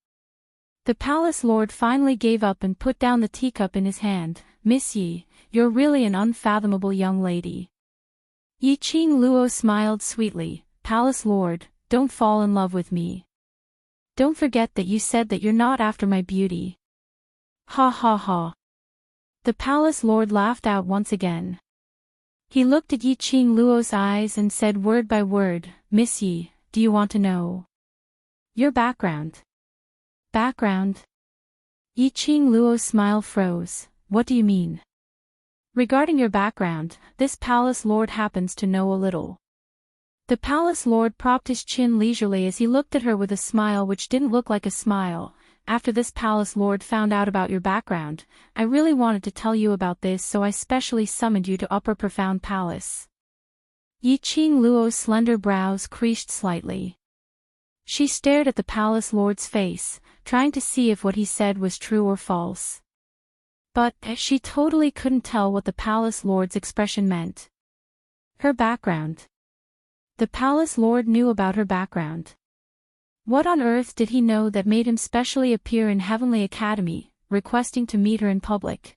the palace lord finally gave up and put down the teacup in his hand. Miss Yi, you're really an unfathomable young lady. Yi-Ching Luo smiled sweetly. Palace lord, don't fall in love with me. Don't forget that you said that you're not after my beauty. Ha ha ha. The palace lord laughed out once again. He looked at Yi-Ching Luo's eyes and said word by word, Miss Yi, do you want to know your background? Background? Yi Qing Luo's smile froze. What do you mean? Regarding your background, this palace lord happens to know a little. The palace lord propped his chin leisurely as he looked at her with a smile which didn't look like a smile. After this palace lord found out about your background, I really wanted to tell you about this, so I specially summoned you to Upper Profound Palace. Yi Qing Luo's slender brows creased slightly. She stared at the palace lord's face, trying to see if what he said was true or false. But she totally couldn't tell what the palace lord's expression meant. Her background. The palace lord knew about her background. What on earth did he know that made him specially appear in Heavenly Academy, requesting to meet her in public?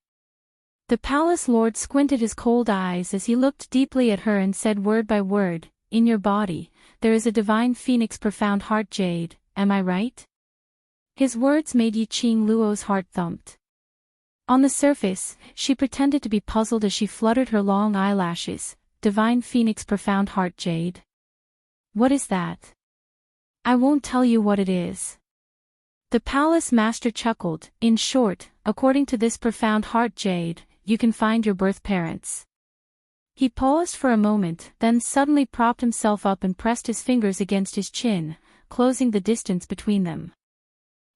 The palace lord squinted his cold eyes as he looked deeply at her and said word by word, "In your body, there is a divine phoenix profound heart jade, am I right?" His words made Yi Qing Luo's heart thumped. On the surface, she pretended to be puzzled as she fluttered her long eyelashes. Divine phoenix profound heart jade. What is that? I won't tell you what it is. The palace master chuckled. In short, according to this profound heart jade, you can find your birth parents. He paused for a moment, then suddenly propped himself up and pressed his fingers against his chin, closing the distance between them.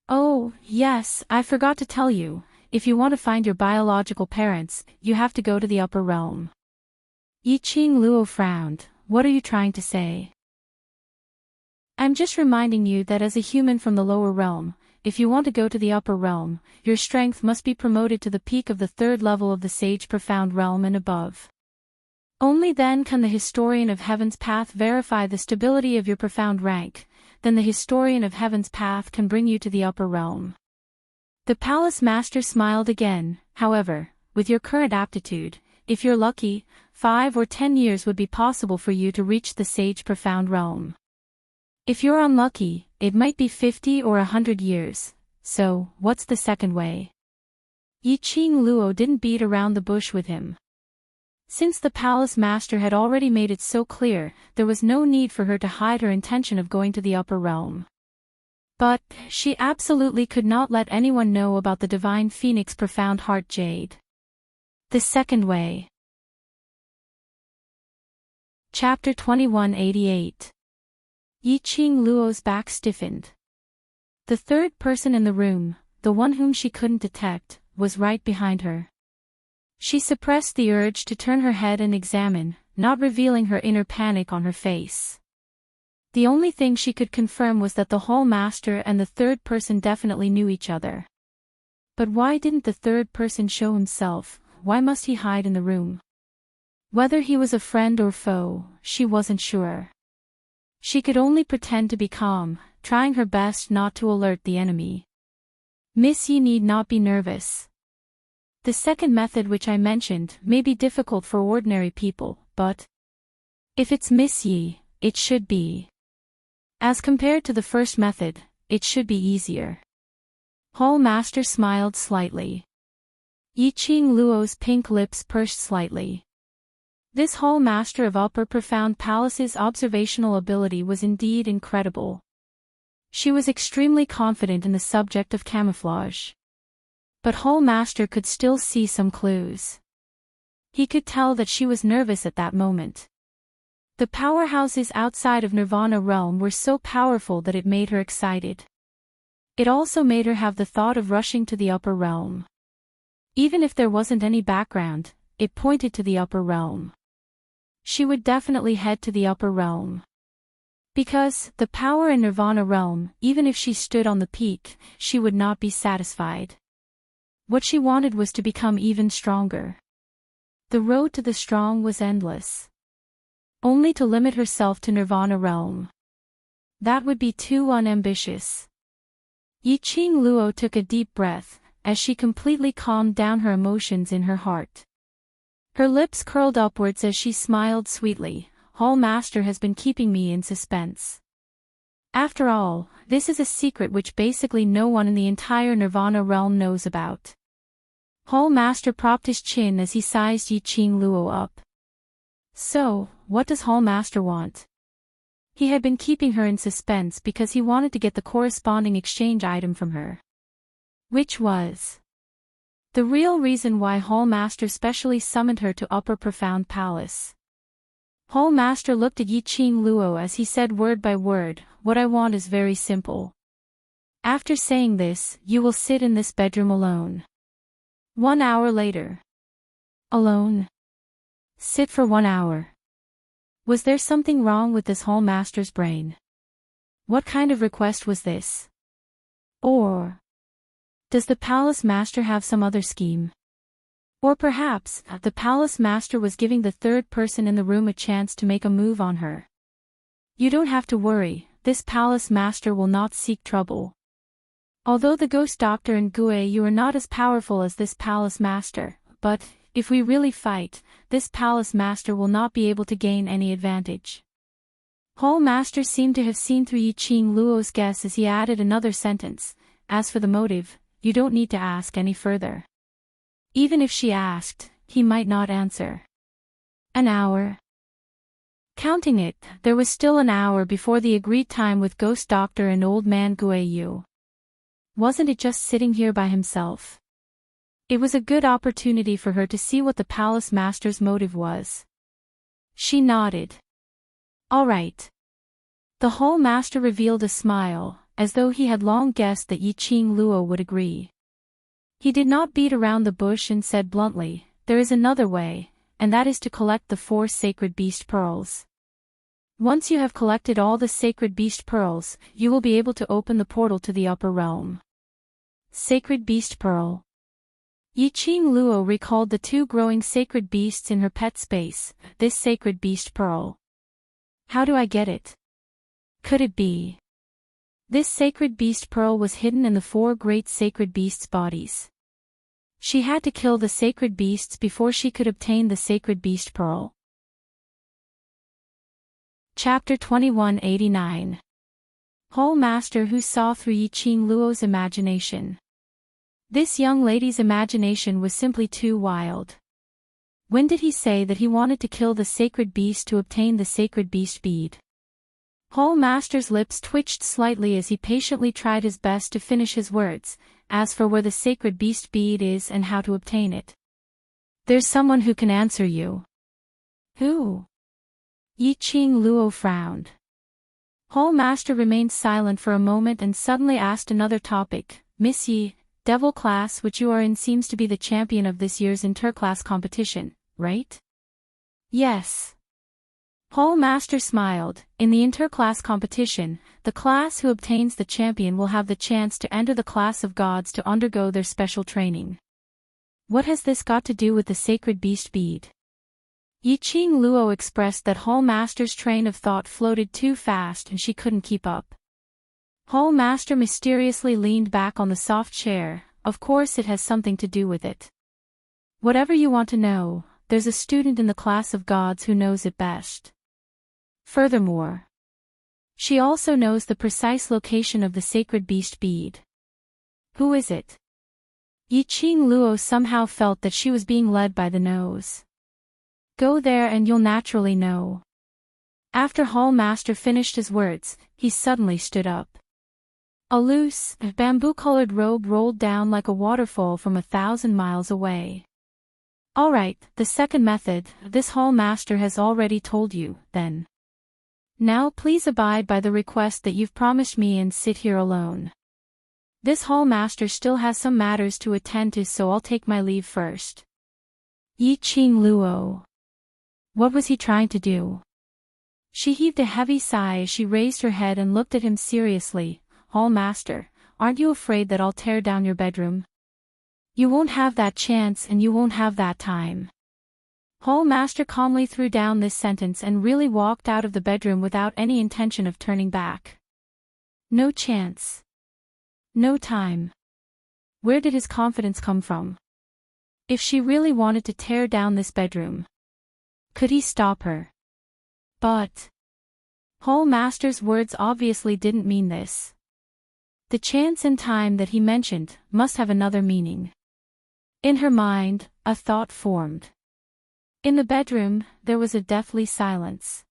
Oh, yes, I forgot to tell you, if you want to find your biological parents, you have to go to the upper realm. Yi Qing Luo frowned. What are you trying to say? I'm just reminding you that as a human from the lower realm, if you want to go to the upper realm, your strength must be promoted to the peak of the third level of the sage profound realm and above. Only then can the historian of heaven's path verify the stability of your profound rank, then the historian of heaven's path can bring you to the upper realm. The palace master smiled again. However, with your current aptitude, if you're lucky, 5 or 10 years would be possible for you to reach the sage profound realm. If you're unlucky, it might be 50 or 100 years. So, what's the second way? Yi Qing Luo didn't beat around the bush with him. Since the palace master had already made it so clear, there was no need for her to hide her intention of going to the upper realm. But she absolutely could not let anyone know about the divine phoenix profound heart jade. The second way. Chapter 2188. Yi Qing Luo's back stiffened. The third person in the room, the one whom she couldn't detect, was right behind her. She suppressed the urge to turn her head and examine, not revealing her inner panic on her face. The only thing she could confirm was that the hall master and the third person definitely knew each other. But why didn't the third person show himself? Why must he hide in the room? Whether he was a friend or foe, she wasn't sure. She could only pretend to be calm, trying her best not to alert the enemy. Miss Yi need not be nervous. The second method which I mentioned may be difficult for ordinary people, but if it's Miss Yi, it should be. As compared to the first method, it should be easier. Hall master smiled slightly. Yi Qing Luo's pink lips pursed slightly. This hall master of Upper Profound Palace's observational ability was indeed incredible. She was extremely confident in the subject of camouflage. But hall master could still see some clues. He could tell that she was nervous at that moment. The powerhouses outside of Nirvana realm were so powerful that it made her excited. It also made her have the thought of rushing to the upper realm. Even if there wasn't any background, it pointed to the upper realm. She would definitely head to the upper realm. Because, the power in Nirvana realm, even if she stood on the peak, she would not be satisfied. What she wanted was to become even stronger. The road to the strong was endless. Only to limit herself to Nirvana realm. That would be too unambitious. Yi Qing Luo took a deep breath, as she completely calmed down her emotions in her heart. Her lips curled upwards as she smiled sweetly. Hall master has been keeping me in suspense. After all, this is a secret which basically no one in the entire Nirvana realm knows about. Hall master propped his chin as he sized Yi Qing Luo up. So, what does hall master want? He had been keeping her in suspense because he wanted to get the corresponding exchange item from her. Which was the real reason why Hall Master specially summoned her to Upper Profound Palace. Hall Master looked at Yi Qing Luo as he said word by word, "What I want is very simple. After saying this, you will sit in this bedroom alone. 1 hour later." Alone? Sit for 1 hour. Was there something wrong with this Hall Master's brain? What kind of request was this? Or does the Palace Master have some other scheme? Or perhaps, the Palace Master was giving the third person in the room a chance to make a move on her. You don't have to worry, this Palace Master will not seek trouble. Although the Ghost Doctor and Gue you are not as powerful as this Palace Master, but, if we really fight, this Palace Master will not be able to gain any advantage. Hall Master seemed to have seen through Yi Qing Luo's guess as he added another sentence, "As for the motive, you don't need to ask any further." Even if she asked, he might not answer. An hour. Counting it, there was still an hour before the agreed time with Ghost Doctor and Old Man Guiyu. Wasn't it just sitting here by himself? It was a good opportunity for her to see what the Palace Master's motive was. She nodded. All right. The Hall Master revealed a smile, as though he had long guessed that Yi Qing Luo would agree. He did not beat around the bush and said bluntly, "There is another way, and that is to collect the 4 sacred beast pearls. Once you have collected all the sacred beast pearls, you will be able to open the portal to the upper realm." Sacred beast pearl. Yi Qing Luo recalled the 2 growing sacred beasts in her pet space, this sacred beast pearl. How do I get it? Could it be? This sacred beast pearl was hidden in the 4 great sacred beasts' bodies. She had to kill the sacred beasts before she could obtain the sacred beast pearl. Chapter 2189. Hall Master who saw through Yi Qing Luo's imagination. This young lady's imagination was simply too wild. When did he say that he wanted to kill the sacred beast to obtain the sacred beast bead? Hall Master's lips twitched slightly as he patiently tried his best to finish his words, "As for where the sacred beast bead is and how to obtain it. There's someone who can answer you." Who? Yi Qing Luo frowned. Hall Master remained silent for a moment and suddenly asked another topic. "Miss Yi, Devil class which you are in seems to be the champion of this year's interclass competition, right?" "Yes." Hall Master smiled. "In the interclass competition, the class who obtains the champion will have the chance to enter the class of gods to undergo their special training." What has this got to do with the sacred beast bead? Yi Qing Luo expressed that Hall Master's train of thought floated too fast and she couldn't keep up. Hall Master mysteriously leaned back on the soft chair. "Of course it has something to do with it. Whatever you want to know, there's a student in the class of gods who knows it best. Furthermore, she also knows the precise location of the sacred beast bead." "Who is it?" Yi Qing Luo somehow felt that she was being led by the nose. "Go there and you'll naturally know." After Hall Master finished his words, he suddenly stood up. A loose, bamboo-colored robe rolled down like a waterfall from 1,000 miles away. "All right, the second method, this Hall Master has already told you, then. Now please abide by the request that you've promised me and sit here alone. This Hall Master still has some matters to attend to, so I'll take my leave first." Yi Qing Luo. What was he trying to do? She heaved a heavy sigh as she raised her head and looked at him seriously. "Hall Master, aren't you afraid that I'll tear down your bedroom?" "You won't have that chance and you won't have that time." Hall Master calmly threw down this sentence and really walked out of the bedroom without any intention of turning back. No chance. No time. Where did his confidence come from? If she really wanted to tear down this bedroom, could he stop her? But Hall Master's words obviously didn't mean this. The chance and time that he mentioned must have another meaning. In her mind, a thought formed. In the bedroom, there was a deathly silence.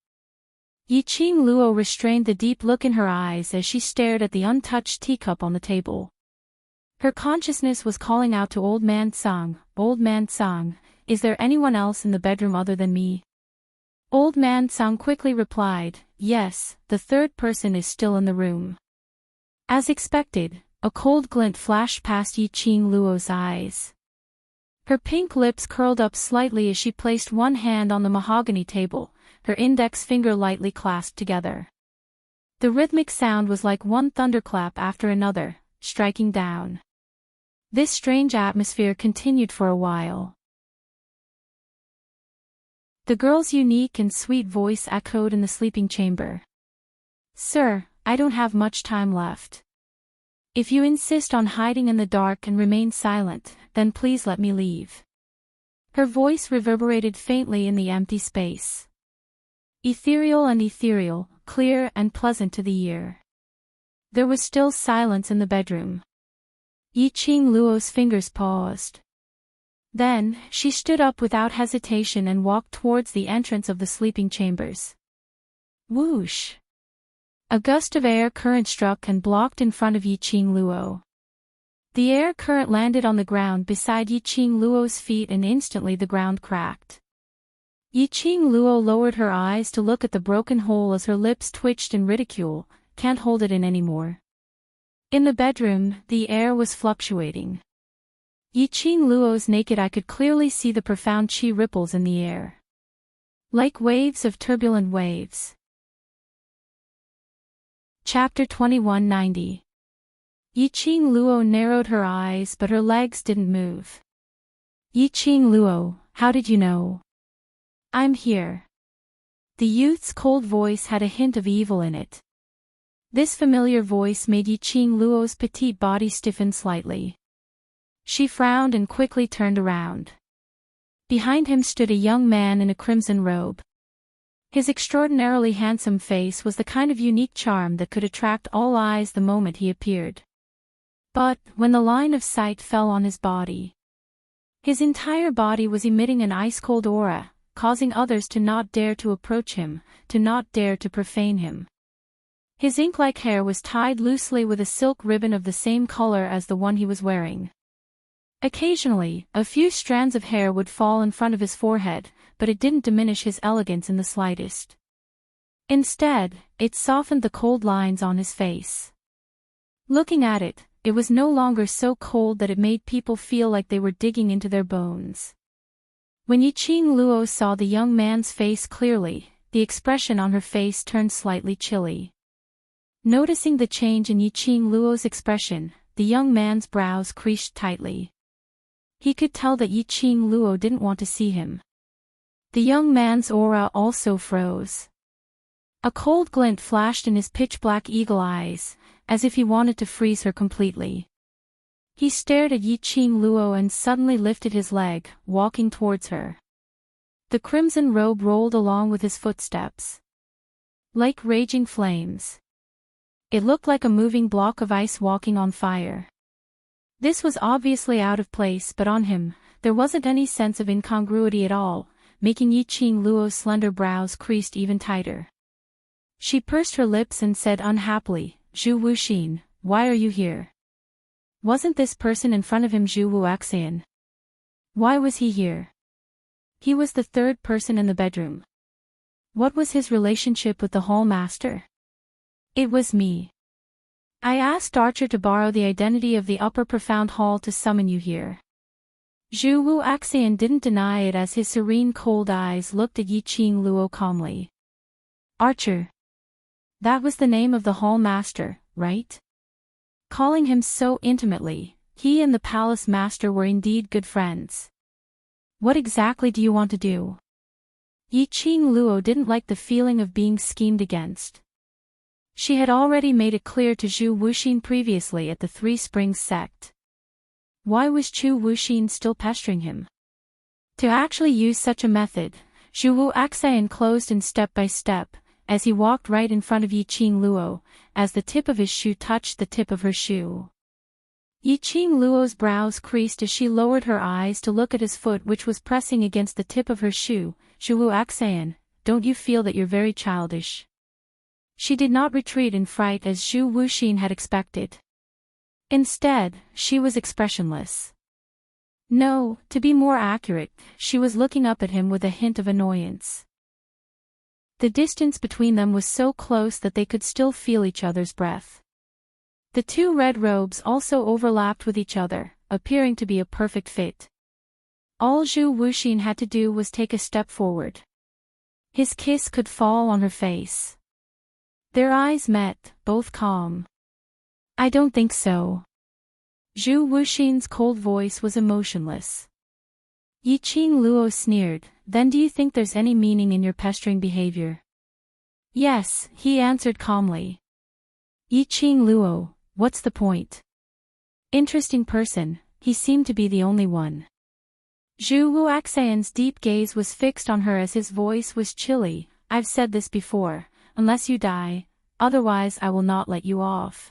Yiqing Luo restrained the deep look in her eyes as she stared at the untouched teacup on the table. Her consciousness was calling out to Old Man Tsang, "Old Man Tsang, is there anyone else in the bedroom other than me?" Old Man Tsang quickly replied, "Yes, the third person is still in the room." As expected, a cold glint flashed past Yiqing Luo's eyes. Her pink lips curled up slightly as she placed one hand on the mahogany table, her index finger lightly clasped together. The rhythmic sound was like one thunderclap after another, striking down. This strange atmosphere continued for a while. The girl's unique and sweet voice echoed in the sleeping chamber. "Sir, I don't have much time left. If you insist on hiding in the dark and remain silent, then please let me leave." Her voice reverberated faintly in the empty space. Ethereal, clear and pleasant to the ear. There was still silence in the bedroom. Yiqing Luo's fingers paused. Then, she stood up without hesitation and walked towards the entrance of the sleeping chambers. Whoosh! A gust of air current struck and blocked in front of Yiqing Luo. The air current landed on the ground beside Yiqing Luo's feet and instantly the ground cracked. Yiqing Luo lowered her eyes to look at the broken hole as her lips twitched in ridicule. "Can't hold it in anymore." In the bedroom, the air was fluctuating. Yiqing Luo's naked eye could clearly see the profound qi ripples in the air. Like waves of turbulent waves. Chapter 2190. Yiqing Luo narrowed her eyes but her legs didn't move. "Yiqing Luo, how did you know?" "I'm here." The youth's cold voice had a hint of evil in it. This familiar voice made Yiqing Luo's petite body stiffen slightly. She frowned and quickly turned around. Behind him stood a young man in a crimson robe. His extraordinarily handsome face was the kind of unique charm that could attract all eyes the moment he appeared. But, when the line of sight fell on his body, his entire body was emitting an ice-cold aura, causing others to not dare to approach him, to not dare to profane him. His ink-like hair was tied loosely with a silk ribbon of the same color as the one he was wearing. Occasionally, a few strands of hair would fall in front of his forehead, but it didn't diminish his elegance in the slightest. Instead, it softened the cold lines on his face. Looking at it, it was no longer so cold that it made people feel like they were digging into their bones. When Yiqing Luo saw the young man's face clearly, the expression on her face turned slightly chilly. Noticing the change in Yiqing Luo's expression, the young man's brows creased tightly. He could tell that Yiqing Luo didn't want to see him. The young man's aura also froze. A cold glint flashed in his pitch-black eagle eyes, as if he wanted to freeze her completely. He stared at Yiqing Luo and suddenly lifted his leg, walking towards her. The crimson robe rolled along with his footsteps. Like raging flames. It looked like a moving block of ice walking on fire. This was obviously out of place, but on him, there wasn't any sense of incongruity at all, making Yiqing Luo's slender brows creased even tighter. She pursed her lips and said unhappily, "Zhu Wuxin, why are you here?" Wasn't this person in front of him Zhu Wuxian? Why was he here? He was the third person in the bedroom. What was his relationship with the hall master? It was me. I asked Archer to borrow the identity of the upper profound hall to summon you here. Zhu Wuxian didn't deny it as his serene cold eyes looked at Yiqing Luo calmly. Archer. That was the name of the hall master, right? Calling him so intimately, he and the palace master were indeed good friends. What exactly do you want to do? Yiqing Luo didn't like the feeling of being schemed against. She had already made it clear to Zhu Wuxin previously at the Three Springs sect. Why was Zhu Wuxin still pestering him? To actually use such a method, Zhu Wuxian closed in step by step, as he walked right in front of Yiqing Luo, as the tip of his shoe touched the tip of her shoe. Yiqing Luo's brows creased as she lowered her eyes to look at his foot which was pressing against the tip of her shoe. Zhu Wuxian, don't you feel that you're very childish? She did not retreat in fright as Zhu Wuxin had expected. Instead, she was expressionless. No, to be more accurate, she was looking up at him with a hint of annoyance. The distance between them was so close that they could still feel each other's breath. The two red robes also overlapped with each other, appearing to be a perfect fit. All Zhu Wuxin had to do was take a step forward. His kiss could fall on her face. Their eyes met, both calm. I don't think so. Zhu Wuxin's cold voice was emotionless. Yiqing Luo sneered, then do you think there's any meaning in your pestering behavior? Yes, he answered calmly. Yiqing Luo, what's the point? Interesting person, he seemed to be the only one. Zhu Wuxian's deep gaze was fixed on her as his voice was chilly. I've said this before, unless you die, otherwise I will not let you off.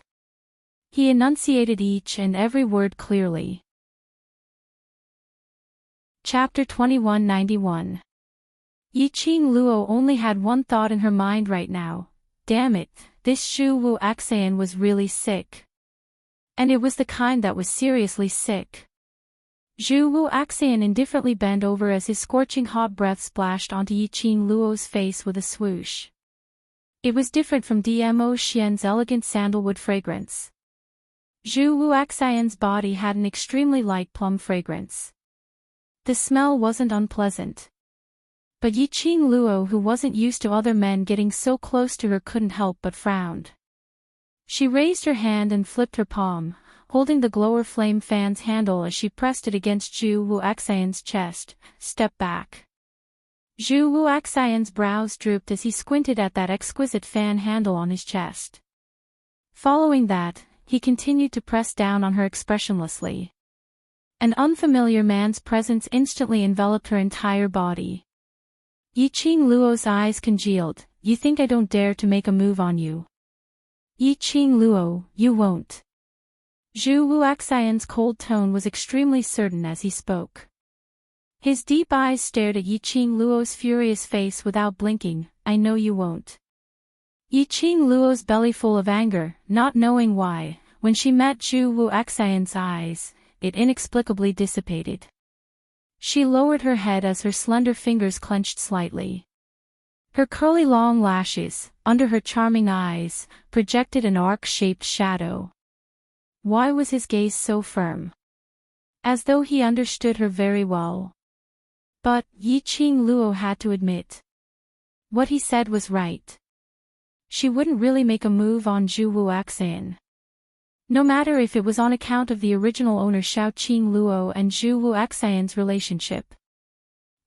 He enunciated each and every word clearly. Chapter 2191. Yiqing Luo only had one thought in her mind right now. Damn it, this Zhu Wuxian was really sick. And it was the kind that was seriously sick. Zhu Wuxian indifferently bent over as his scorching hot breath splashed onto Yiqing Luo's face with a swoosh. It was different from Dmo Xian's elegant sandalwood fragrance. Zhu Wuxian's body had an extremely light plum fragrance. The smell wasn't unpleasant. But Yiqing Luo, who wasn't used to other men getting so close to her, couldn't help but frown. She raised her hand and flipped her palm, holding the glower flame fan's handle as she pressed it against Zhu Wuxian's chest. Step back. Zhu Wuxian's brows drooped as he squinted at that exquisite fan handle on his chest. Following that, he continued to press down on her expressionlessly. An unfamiliar man's presence instantly enveloped her entire body. Yiqing Luo's eyes congealed. You think I don't dare to make a move on you? Yiqing Luo, you won't. Zhu Wuxian's cold tone was extremely certain as he spoke. His deep eyes stared at Yiqing Luo's furious face without blinking. I know you won't. Yiqing Luo's belly full of anger, not knowing why, when she met Zhu Wuxian's eyes, it inexplicably dissipated. She lowered her head as her slender fingers clenched slightly. Her curly long lashes, under her charming eyes, projected an arc-shaped shadow. Why was his gaze so firm? As though he understood her very well. But, Yiqing Luo had to admit. What he said was right. She wouldn't really make a move on Zhu Wuxian. No matter if it was on account of the original owner Xiaoqing Luo and Zhu Wuxian's relationship.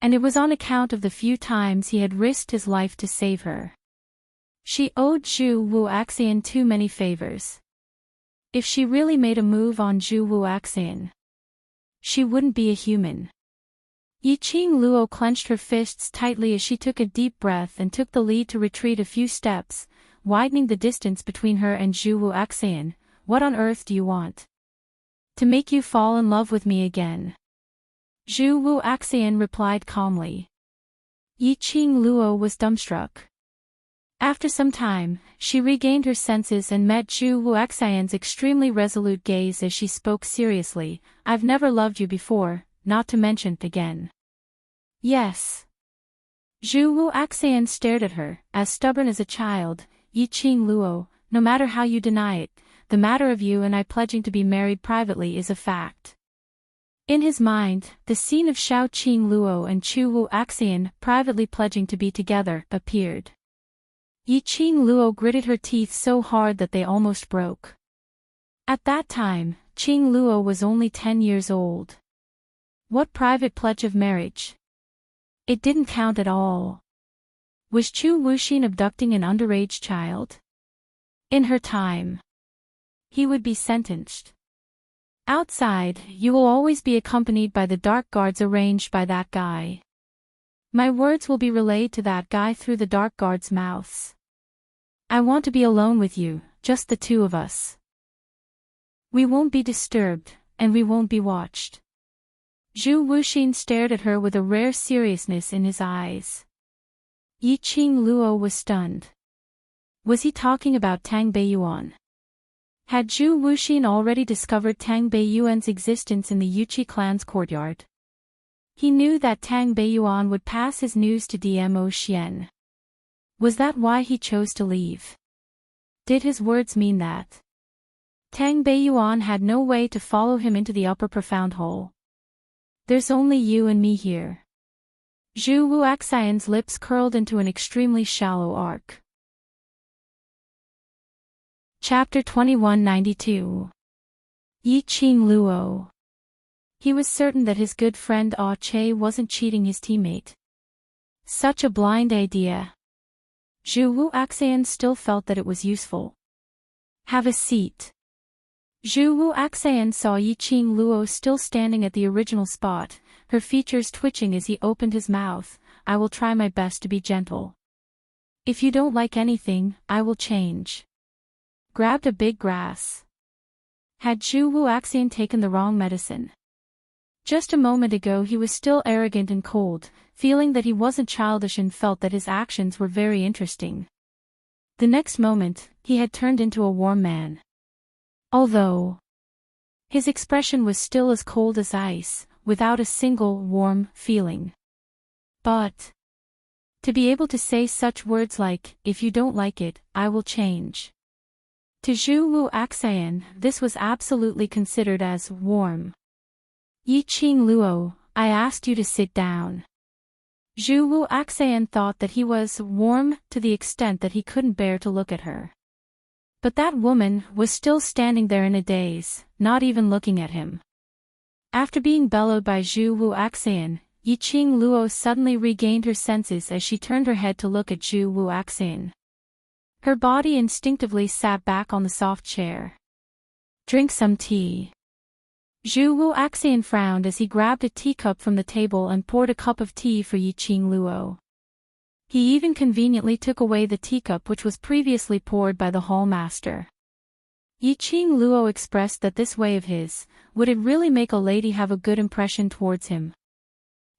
And it was on account of the few times he had risked his life to save her. She owed Zhu Wuxian too many favors. If she really made a move on Zhu Wuxian, she wouldn't be a human. Yiqing Luo clenched her fists tightly as she took a deep breath and took the lead to retreat a few steps, widening the distance between her and Zhu Wuxian. What on earth do you want? To make you fall in love with me again. Zhu Wuxian replied calmly. Yiqing Luo was dumbstruck. After some time, she regained her senses and met Zhu Wuxian's extremely resolute gaze as she spoke seriously. I've never loved you before, not to mention again. Yes. Zhu Wuxian stared at her, as stubborn as a child. Yiqing Luo, no matter how you deny it, the matter of you and I pledging to be married privately is a fact. In his mind, the scene of Xiaoqing Luo and Zhu Wuxian privately pledging to be together appeared. Yiqing Luo gritted her teeth so hard that they almost broke. At that time, Qing Luo was only 10 years old. What private pledge of marriage? It didn't count at all. Was Zhu Wuxin abducting an underage child? In her time, he would be sentenced. Outside, you will always be accompanied by the dark guards arranged by that guy. My words will be relayed to that guy through the dark guards' mouths. I want to be alone with you, just the two of us. We won't be disturbed, and we won't be watched. Zhu Wuxin stared at her with a rare seriousness in his eyes. Yiqing Luo was stunned. Was he talking about Tang Beiyuan? Had Zhu Wuxin already discovered Tang Beiyuan's existence in the Yuqi clan's courtyard? He knew that Tang Beiyuan would pass his news to DMO Xian. Was that why he chose to leave? Did his words mean that Tang Beiyuan had no way to follow him into the upper profound hole? There's only you and me here. Zhu Wuxian's lips curled into an extremely shallow arc. Chapter 2192. Yi Qing Luo. He was certain that his good friend Ah Che wasn't cheating his teammate. Such a blind idea. Zhu Wuxian still felt that it was useful. Have a seat. Zhu Wuxian saw Yi Qing Luo still standing at the original spot, her features twitching as he opened his mouth. I will try my best to be gentle. If you don't like anything, I will change. Grabbed a big grass. Had Zhu Wuxian taken the wrong medicine? Just a moment ago he was still arrogant and cold, feeling that he wasn't childish and felt that his actions were very interesting. The next moment, he had turned into a warm man. Although his expression was still as cold as ice, without a single warm feeling. But to be able to say such words like, if you don't like it, I will change. To Zhu Wuxian, this was absolutely considered as warm. Yi Qing Luo, I asked you to sit down. Zhu Wuxian thought that he was warm to the extent that he couldn't bear to look at her. But that woman was still standing there in a daze, not even looking at him. After being bellowed by Zhu Wuxian, Yi Qing Luo suddenly regained her senses as she turned her head to look at Zhu Wuxian. Her body instinctively sat back on the soft chair. Drink some tea. Zhu Wuxian frowned as he grabbed a teacup from the table and poured a cup of tea for Yi Qing Luo. He even conveniently took away the teacup which was previously poured by the hall master. Yi Qing Luo expressed that this way of his, would it really make a lady have a good impression towards him?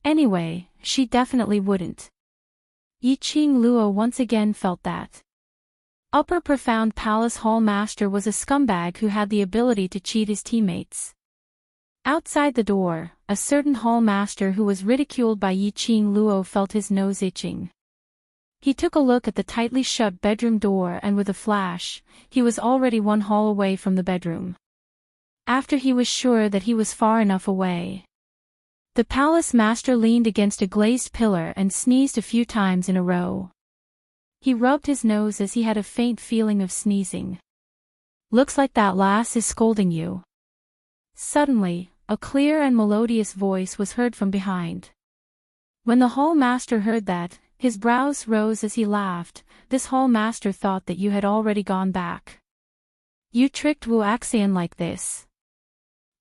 Anyway, she definitely wouldn't. Yi Qing Luo once again felt that Upper Profound Palace Hall Master was a scumbag who had the ability to cheat his teammates. Outside the door, a certain hall master who was ridiculed by Yi Qing Luo felt his nose itching. He took a look at the tightly shut bedroom door and with a flash, he was already one hall away from the bedroom. After he was sure that he was far enough away, the palace master leaned against a glazed pillar and sneezed a few times in a row. He rubbed his nose as he had a faint feeling of sneezing. Looks like that lass is scolding you. Suddenly, a clear and melodious voice was heard from behind. When the hall master heard that, his brows rose as he laughed. This hall master thought that you had already gone back. You tricked Wuxian like this.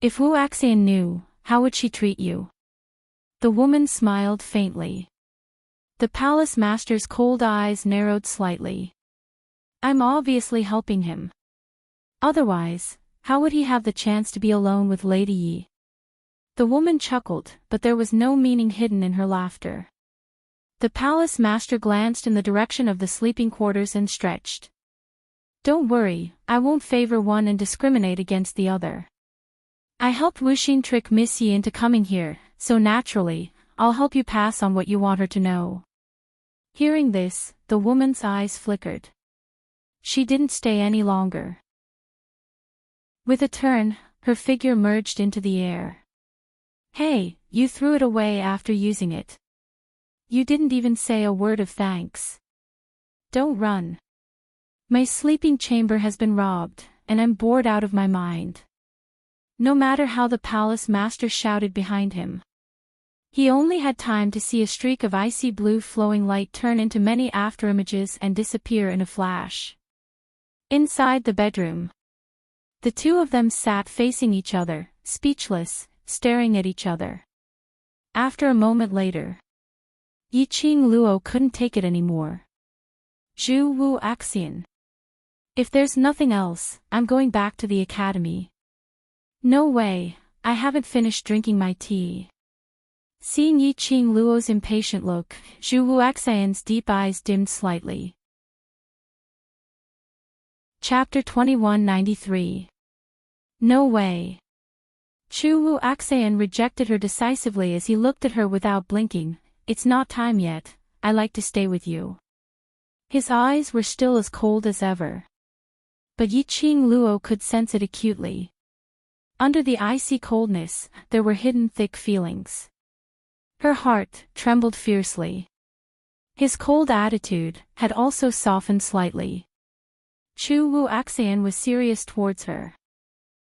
If Wuxian knew, how would she treat you? The woman smiled faintly. The palace master's cold eyes narrowed slightly. I'm obviously helping him. Otherwise, how would he have the chance to be alone with Lady Yi? The woman chuckled, but there was no meaning hidden in her laughter. The palace master glanced in the direction of the sleeping quarters and stretched. Don't worry, I won't favor one and discriminate against the other. I helped Wuxin trick Miss Yi into coming here, so naturally, I'll help you pass on what you want her to know. Hearing this, the woman's eyes flickered. She didn't stay any longer. With a turn, her figure merged into the air. Hey, you threw it away after using it. You didn't even say a word of thanks. Don't run. My sleeping chamber has been robbed, and I'm bored out of my mind. No matter how the palace master shouted behind him, he only had time to see a streak of icy blue flowing light turn into many afterimages and disappear in a flash. Inside the bedroom, the two of them sat facing each other, speechless, staring at each other. After a moment later, Yi Qing Luo couldn't take it anymore. Zhu Wuxian. If there's nothing else, I'm going back to the academy. No way, I haven't finished drinking my tea. Seeing Yi Qing Luo's impatient look, Zhu Wuxian's deep eyes dimmed slightly. Chapter 2193. No way. Chu Wu Axan rejected her decisively as he looked at her without blinking. It's not time yet, I like to stay with you. His eyes were still as cold as ever. But Yi Qing Luo could sense it acutely. Under the icy coldness, there were hidden thick feelings. Her heart trembled fiercely. His cold attitude had also softened slightly. Chu Wu Axan was serious towards her.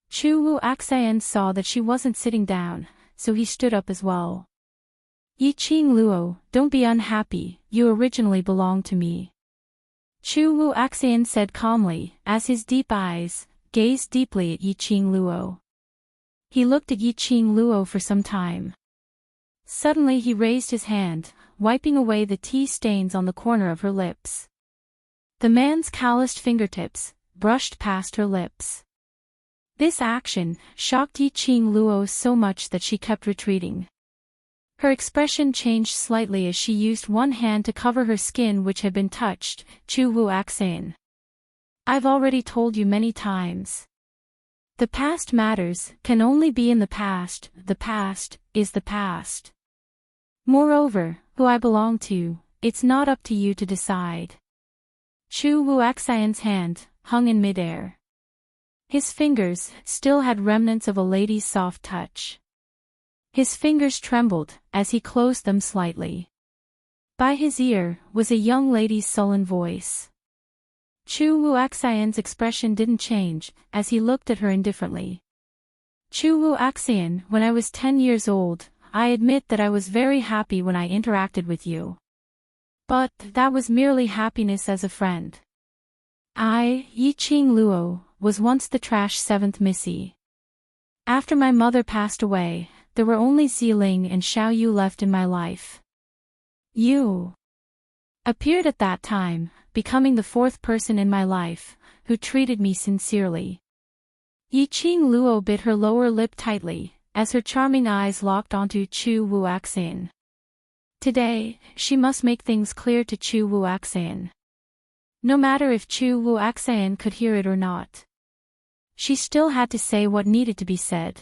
Chu Wu Axan saw that she wasn't sitting down, so he stood up as well. Yi Qing Luo, don't be unhappy, you originally belonged to me. Chu Wu Axan said calmly, as his deep eyes gazed deeply at Yi Qing Luo. He looked at Yi Qing Luo for some time. Suddenly he raised his hand, wiping away the tea stains on the corner of her lips. The man's calloused fingertips brushed past her lips. This action shocked Yi Qing Luo so much that she kept retreating. Her expression changed slightly as she used one hand to cover her skin which had been touched. Chu Wu Axan. I've already told you many times. The past matters can only be in the past is the past. Moreover, who I belong to, it's not up to you to decide. Chu Wu Axan's hand hung in midair. His fingers still had remnants of a lady's soft touch. His fingers trembled as he closed them slightly. By his ear was a young lady's sullen voice. Chu Wu Axan's expression didn't change as he looked at her indifferently. Chu Wu Axan, when I was 10 years old, I admit that I was very happy when I interacted with you. But that was merely happiness as a friend. I, Yi Qing Luo, was once the trash 7th Missy. After my mother passed away, there were only Ziling and Xiao Yu left in my life. You appeared at that time, becoming the 4th person in my life, who treated me sincerely. Yi Qing Luo bit her lower lip tightly, as her charming eyes locked onto Chu Wu Axan. Today, she must make things clear to Chu Wu Axan. No matter if Chu Wu Axan could hear it or not. She still had to say what needed to be said.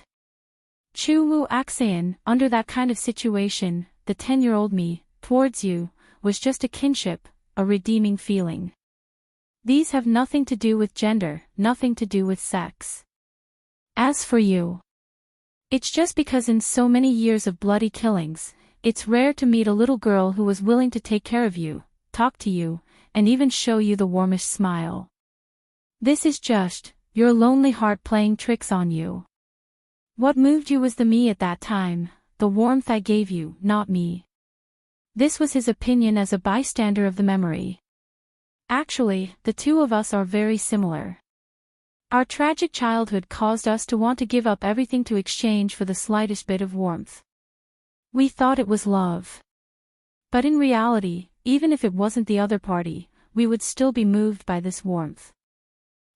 Chu Wu Axan, under that kind of situation, the 10-year-old me, towards you, was just a kinship, a redeeming feeling. These have nothing to do with gender, nothing to do with sex. As for you, it's just because in so many years of bloody killings, it's rare to meet a little girl who was willing to take care of you, talk to you, and even show you the warmest smile. This is just your lonely heart playing tricks on you. What moved you was the me at that time, the warmth I gave you, not me. This was his opinion as a bystander of the memory. Actually, the two of us are very similar. Our tragic childhood caused us to want to give up everything to exchange for the slightest bit of warmth. We thought it was love. But in reality, even if it wasn't the other party, we would still be moved by this warmth.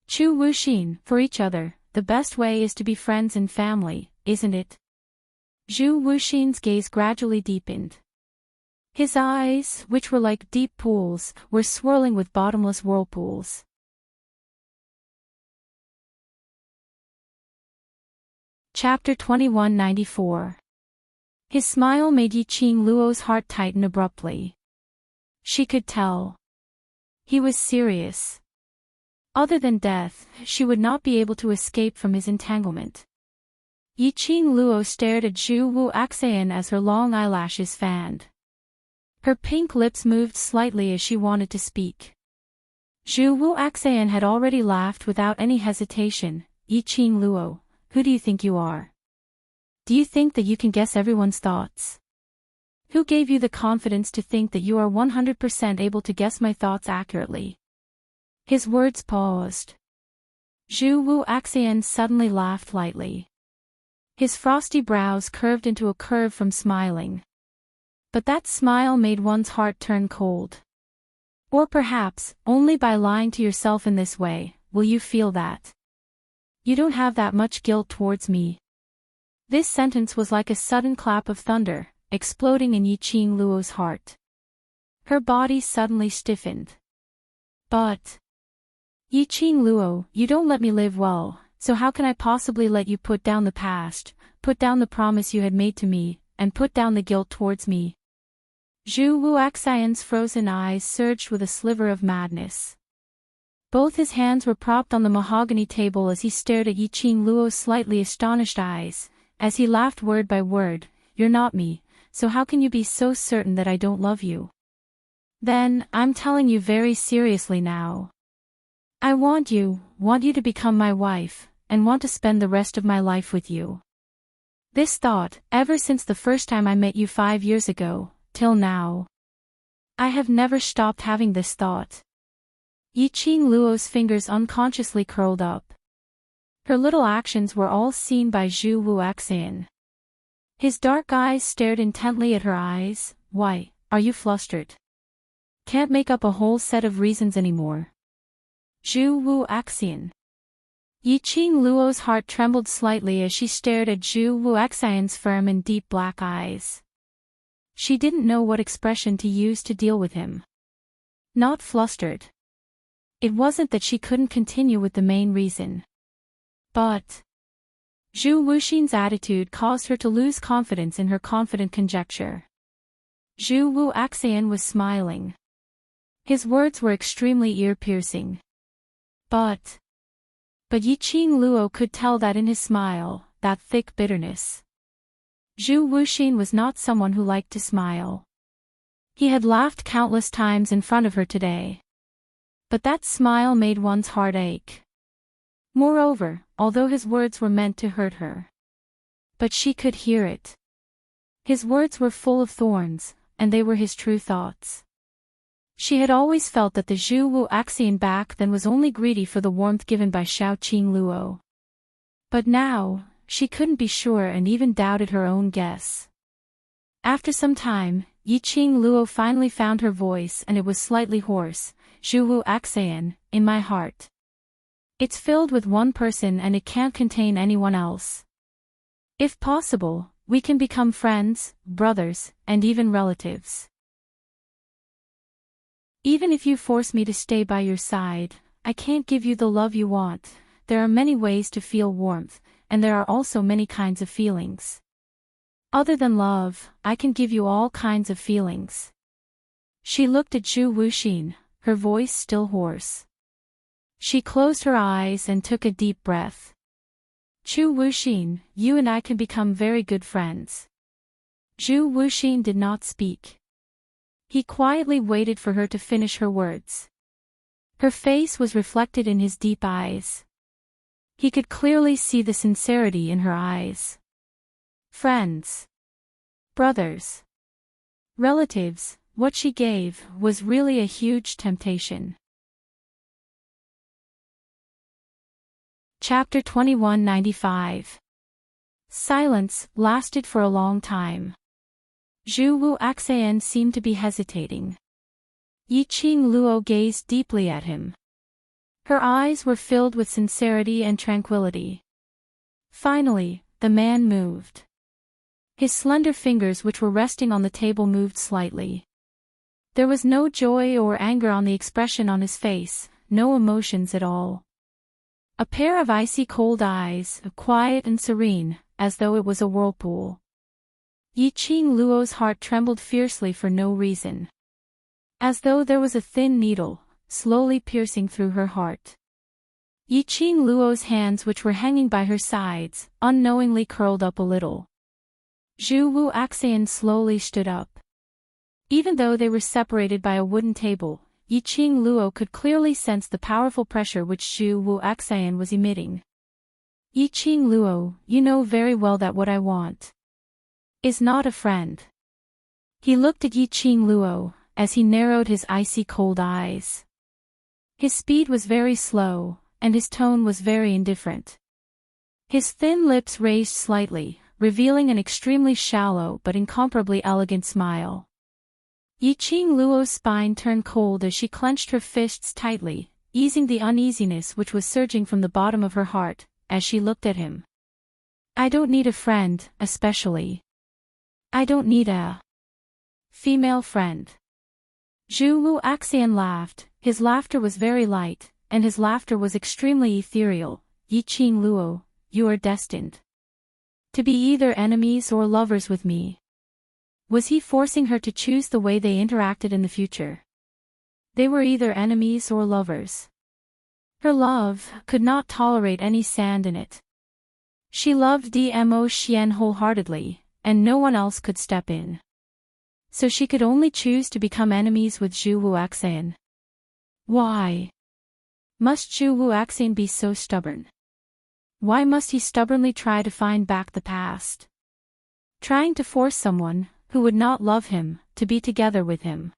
Chu Wuxin, for each other, the best way is to be friends and family, isn't it? Zhu Wuxin's gaze gradually deepened. His eyes, which were like deep pools, were swirling with bottomless whirlpools. Chapter 2194. His smile made Yi Qing Luo's heart tighten abruptly. She could tell. He was serious. Other than death, she would not be able to escape from his entanglement. Yi Qing Luo stared at Zhu Wu Axan as her long eyelashes fanned. Her pink lips moved slightly as she wanted to speak. Zhu Wu Axan had already laughed without any hesitation. Yi Qing Luo, who do you think you are? Do you think that you can guess everyone's thoughts? Who gave you the confidence to think that you are 100% able to guess my thoughts accurately? His words paused. Zhu Wu Axan suddenly laughed lightly. His frosty brows curved into a curve from smiling. But that smile made one's heart turn cold. Or perhaps, only by lying to yourself in this way, will you feel that. You don't have that much guilt towards me. This sentence was like a sudden clap of thunder, exploding in Yi Qing Luo's heart. Her body suddenly stiffened. But Yi Qing Luo, you don't let me live well, so how can I possibly let you put down the past, put down the promise you had made to me, and put down the guilt towards me? Zhu Wuxian's frozen eyes surged with a sliver of madness. Both his hands were propped on the mahogany table as he stared at Yi Qing Luo's slightly astonished eyes, as he laughed word by word. You're not me, so how can you be so certain that I don't love you? Then, I'm telling you very seriously now. I want you to become my wife, and want to spend the rest of my life with you. This thought, ever since the first time I met you 5 years ago, till now. I have never stopped having this thought. Yi Qing Luo's fingers unconsciously curled up. Her little actions were all seen by Zhu Wuxian. His dark eyes stared intently at her eyes. Why, are you flustered? Can't make up a whole set of reasons anymore. Zhu Wuxian. Yi Qing Luo's heart trembled slightly as she stared at Zhu Wuxian's firm and deep black eyes. She didn't know what expression to use to deal with him. Not flustered. It wasn't that she couldn't continue with the main reason. But Zhu Wuxian's attitude caused her to lose confidence in her confident conjecture. Zhu Wuxian was smiling. His words were extremely ear-piercing. But Yi Qing Luo could tell that in his smile, that thick bitterness. Zhu Wuxian was not someone who liked to smile. He had laughed countless times in front of her today. But that smile made one's heart ache. Moreover, although his words were meant to hurt her, but she could hear it. His words were full of thorns, and they were his true thoughts. She had always felt that the Zhu Wuxian back then was only greedy for the warmth given by Xiao Qing Luo. But now, she couldn't be sure and even doubted her own guess. After some time, Yi Qing Luo finally found her voice and it was slightly hoarse. Zhu Wuxian, in my heart. It's filled with one person and it can't contain anyone else. If possible, we can become friends, brothers, and even relatives. Even if you force me to stay by your side, I can't give you the love you want. There are many ways to feel warmth, and there are also many kinds of feelings. Other than love, I can give you all kinds of feelings. She looked at Zhu Wuxian, her voice still hoarse. She closed her eyes and took a deep breath. Zhu Wuxian, you and I can become very good friends. Zhu Wuxian did not speak. He quietly waited for her to finish her words. Her face was reflected in his deep eyes. He could clearly see the sincerity in her eyes. Friends. Brothers. Relatives, what she gave was really a huge temptation. Chapter 2195. Silence lasted for a long time. Zhu Wuxian seemed to be hesitating. Yi Qing Luo gazed deeply at him. Her eyes were filled with sincerity and tranquility. Finally, the man moved. His slender fingers which were resting on the table moved slightly. There was no joy or anger on the expression on his face, no emotions at all. A pair of icy cold eyes, quiet and serene, as though it was a whirlpool. Yi Qing Luo's heart trembled fiercely for no reason. As though there was a thin needle, slowly piercing through her heart. Yi Qing Luo's hands which were hanging by her sides, unknowingly curled up a little. Zhu Wuxian slowly stood up. Even though they were separated by a wooden table, Yi Qing Luo could clearly sense the powerful pressure which Zhu Wuxian was emitting. Yi Qing Luo, you know very well that what I want is not a friend. He looked at Yi Qing Luo, as he narrowed his icy cold eyes. His speed was very slow, and his tone was very indifferent. His thin lips raised slightly, revealing an extremely shallow but incomparably elegant smile. Yi Qing Luo's spine turned cold as she clenched her fists tightly, easing the uneasiness which was surging from the bottom of her heart, as she looked at him. I don't need a friend, especially. I don't need a female friend. Zhu Wuxian laughed. His laughter was very light, and his laughter was extremely ethereal. Yi Qing Luo, you are destined to be either enemies or lovers with me. Was he forcing her to choose the way they interacted in the future? They were either enemies or lovers. Her love could not tolerate any sand in it. She loved Dmo Xian wholeheartedly, and no one else could step in. So she could only choose to become enemies with Zhu Wuaxian. Why must Zhu Wuaxian be so stubborn? Why must he stubbornly try to find back the past? Trying to force someone who would not love him to be together with him.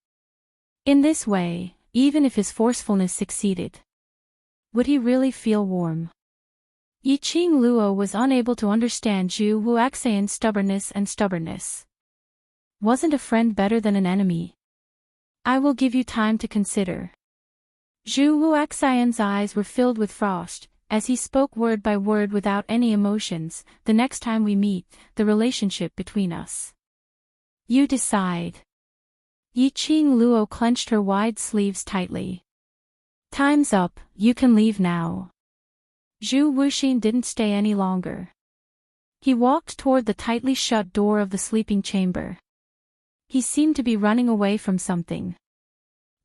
In this way, even if his forcefulness succeeded, would he really feel warm? Yi Qing Luo was unable to understand Zhu Wuaxian's stubbornness. Wasn't a friend better than an enemy? I will give you time to consider. Zhu Wuaxian's eyes were filled with frost, as he spoke word by word without any emotions. The next time we meet, the relationship between us. You decide. Yi Qing Luo clenched her wide sleeves tightly. Time's up, you can leave now. Zhu Wuxin didn't stay any longer. He walked toward the tightly shut door of the sleeping chamber. He seemed to be running away from something.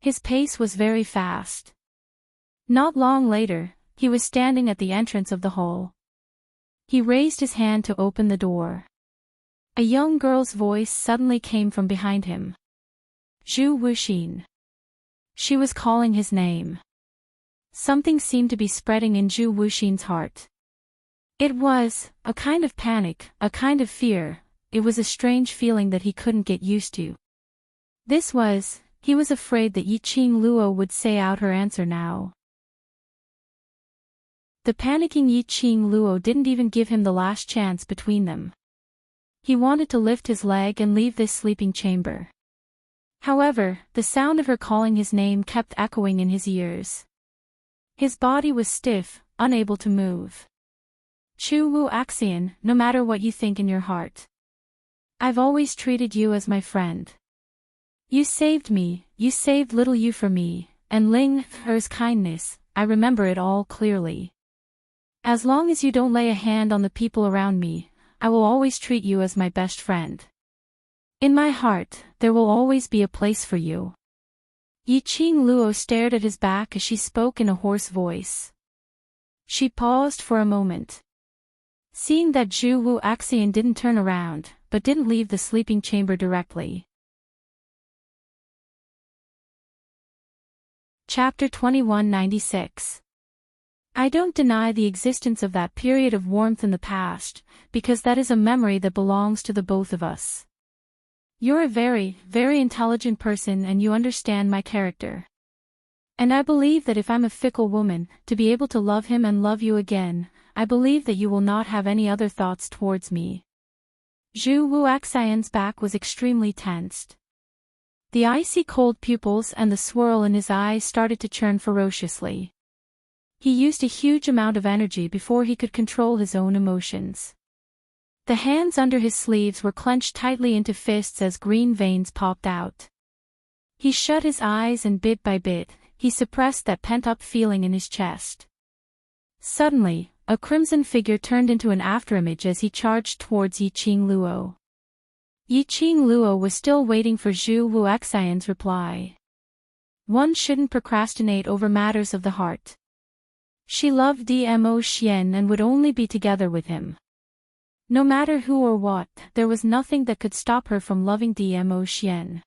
His pace was very fast. Not long later, he was standing at the entrance of the hall. He raised his hand to open the door. A young girl's voice suddenly came from behind him. Zhu Wuxin. She was calling his name. Something seemed to be spreading in Zhu Wuxin's heart. It was a kind of panic, a kind of fear. It was a strange feeling that he couldn't get used to. He was afraid that Yi Qing Luo would say out her answer now. The panicking Yi Qing Luo didn't even give him the last chance between them. He wanted to lift his leg and leave this sleeping chamber. However, the sound of her calling his name kept echoing in his ears. His body was stiff, unable to move. Zhu Wuaxian, no matter what you think in your heart, I've always treated you as my friend. You saved me, you saved little you for me, and Ling Her's kindness, I remember it all clearly. As long as you don't lay a hand on the people around me, I will always treat you as my best friend. In my heart, there will always be a place for you. Yi Qing Luo stared at his back as she spoke in a hoarse voice. She paused for a moment. Seeing that Zhu Wuaxian didn't turn around, but didn't leave the sleeping chamber directly. Chapter 2196. I don't deny the existence of that period of warmth in the past, because that is a memory that belongs to the both of us. You're a very, very intelligent person and you understand my character. And I believe that if I'm a fickle woman, to be able to love him and love you again, I believe that you will not have any other thoughts towards me. Zhu Wuaxian's back was extremely tensed. The icy cold pupils and the swirl in his eyes started to churn ferociously. He used a huge amount of energy before he could control his own emotions. The hands under his sleeves were clenched tightly into fists as green veins popped out. He shut his eyes and bit by bit, he suppressed that pent-up feeling in his chest. Suddenly, a crimson figure turned into an afterimage as he charged towards Yi Qing Luo. Yi Qing Luo was still waiting for Zhu Wuaxian's reply. One shouldn't procrastinate over matters of the heart. She loved Dmo Xian and would only be together with him. No matter who or what, there was nothing that could stop her from loving Dmo Xian.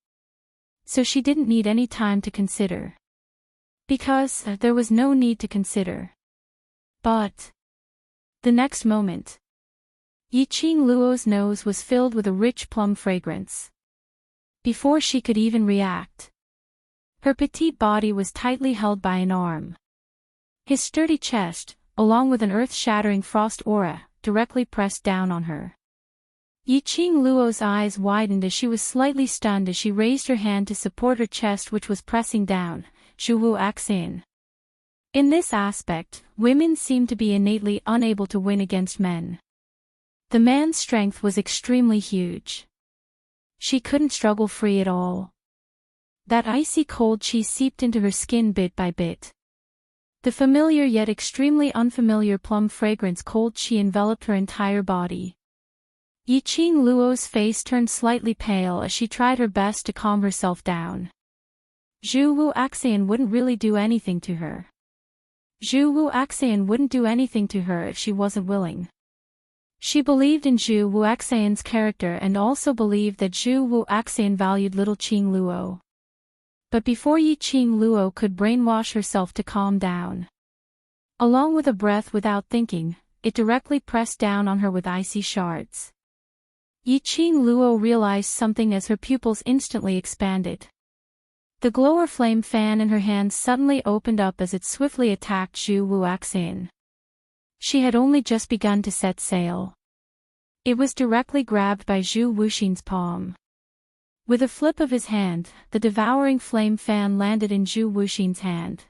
So she didn't need any time to consider. Because there was no need to consider. But the next moment, Yi Qing Luo's nose was filled with a rich plum fragrance. Before she could even react, her petite body was tightly held by an arm. His sturdy chest, along with an earth-shattering frost aura, directly pressed down on her. Yi Qing Luo's eyes widened as she was slightly stunned as she raised her hand to support her chest which was pressing down. Zhu Wuaxian. In this aspect, women seem to be innately unable to win against men. The man's strength was extremely huge. She couldn't struggle free at all. That icy cold chi seeped into her skin bit by bit. The familiar yet extremely unfamiliar plum fragrance cold chi enveloped her entire body. Yiqing Luo's face turned slightly pale as she tried her best to calm herself down. Zhu Wu Axian wouldn't really do anything to her. Zhu Wu Axian wouldn't do anything to her if she wasn't willing. She believed in Zhu Wu Axian's character and also believed that Zhu Wu Axian valued little Qing Luo. But before Yiqing Luo could brainwash herself to calm down, along with a breath without thinking, it directly pressed down on her with icy shards. Yiqing Luo realized something as her pupils instantly expanded. The glower flame fan in her hand suddenly opened up as it swiftly attacked Zhu Wu Axian. She had only just begun to set sail. It was directly grabbed by Zhu Wuxin's palm. With a flip of his hand, the devouring flame fan landed in Zhu Wuxin's hand.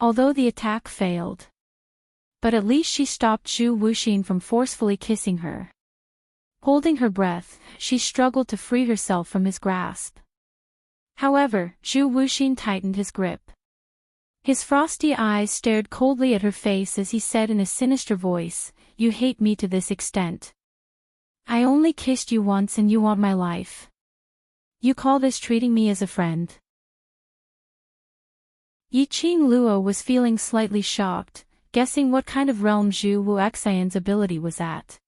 Although the attack failed, but at least she stopped Zhu Wuxin from forcefully kissing her. Holding her breath, she struggled to free herself from his grasp. However, Zhu Wuxin tightened his grip. His frosty eyes stared coldly at her face as he said in a sinister voice, "You hate me to this extent. I only kissed you once and you want my life. You call this treating me as a friend?" Yiqing Luo was feeling slightly shocked, guessing what kind of realm Zhu Wu Axian's ability was at.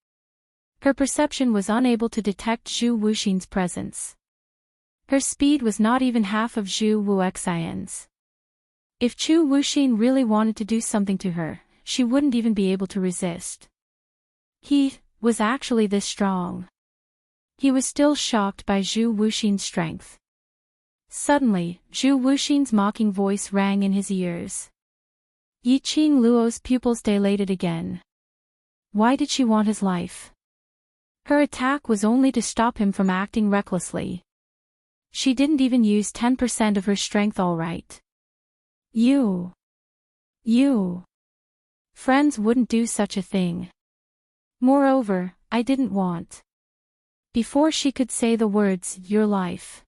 Her perception was unable to detect Zhu Wuxin's presence. Her speed was not even half of Zhu Wu Axian's. If Zhu Wuxin really wanted to do something to her, she wouldn't even be able to resist. He was actually this strong. He was still shocked by Zhu Wuxin's strength. Suddenly, Zhu Wuxin's mocking voice rang in his ears. Yiqing Luo's pupils dilated again. Why did she want his life? Her attack was only to stop him from acting recklessly. She didn't even use 10% of her strength all right. You. Friends wouldn't do such a thing. Moreover, I didn't want. Before she could say the words, your life.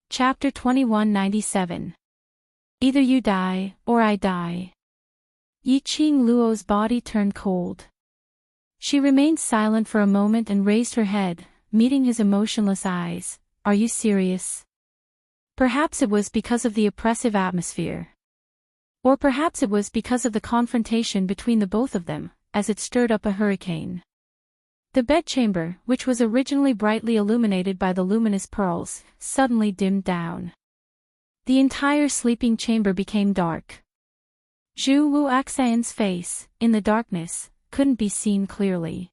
Chapter 2197. Either you die, or I die. Yiqing Luo's body turned cold. She remained silent for a moment and raised her head, meeting his emotionless eyes. Are you serious? Perhaps it was because of the oppressive atmosphere. Or perhaps it was because of the confrontation between the both of them, as it stirred up a hurricane. The bedchamber, which was originally brightly illuminated by the luminous pearls, suddenly dimmed down. The entire sleeping chamber became dark. Zhu Wu Axian's face, in the darkness, couldn't be seen clearly.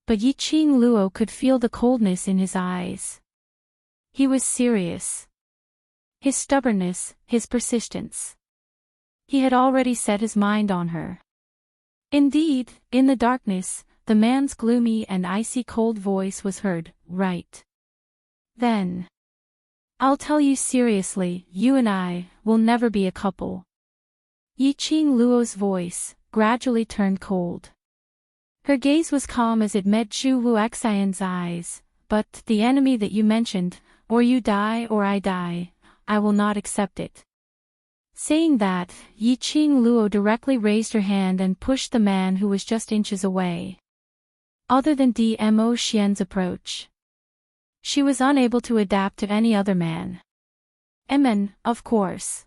But Yiqing Luo could feel the coldness in his eyes. He was serious. His stubbornness, his persistence. He had already set his mind on her. Indeed, in the darkness, the man's gloomy and icy cold voice was heard, right. Then. I'll tell you seriously, you and I will never be a couple. Yiqing Luo's voice gradually turned cold. Her gaze was calm as it met Zhu Wu Axian's eyes, but the enemy that you mentioned, or you die or I die, I will not accept it. Saying that, Yiqing Luo directly raised her hand and pushed the man who was just inches away. Other than Dmo Xian's approach, she was unable to adapt to any other man. Men, of course.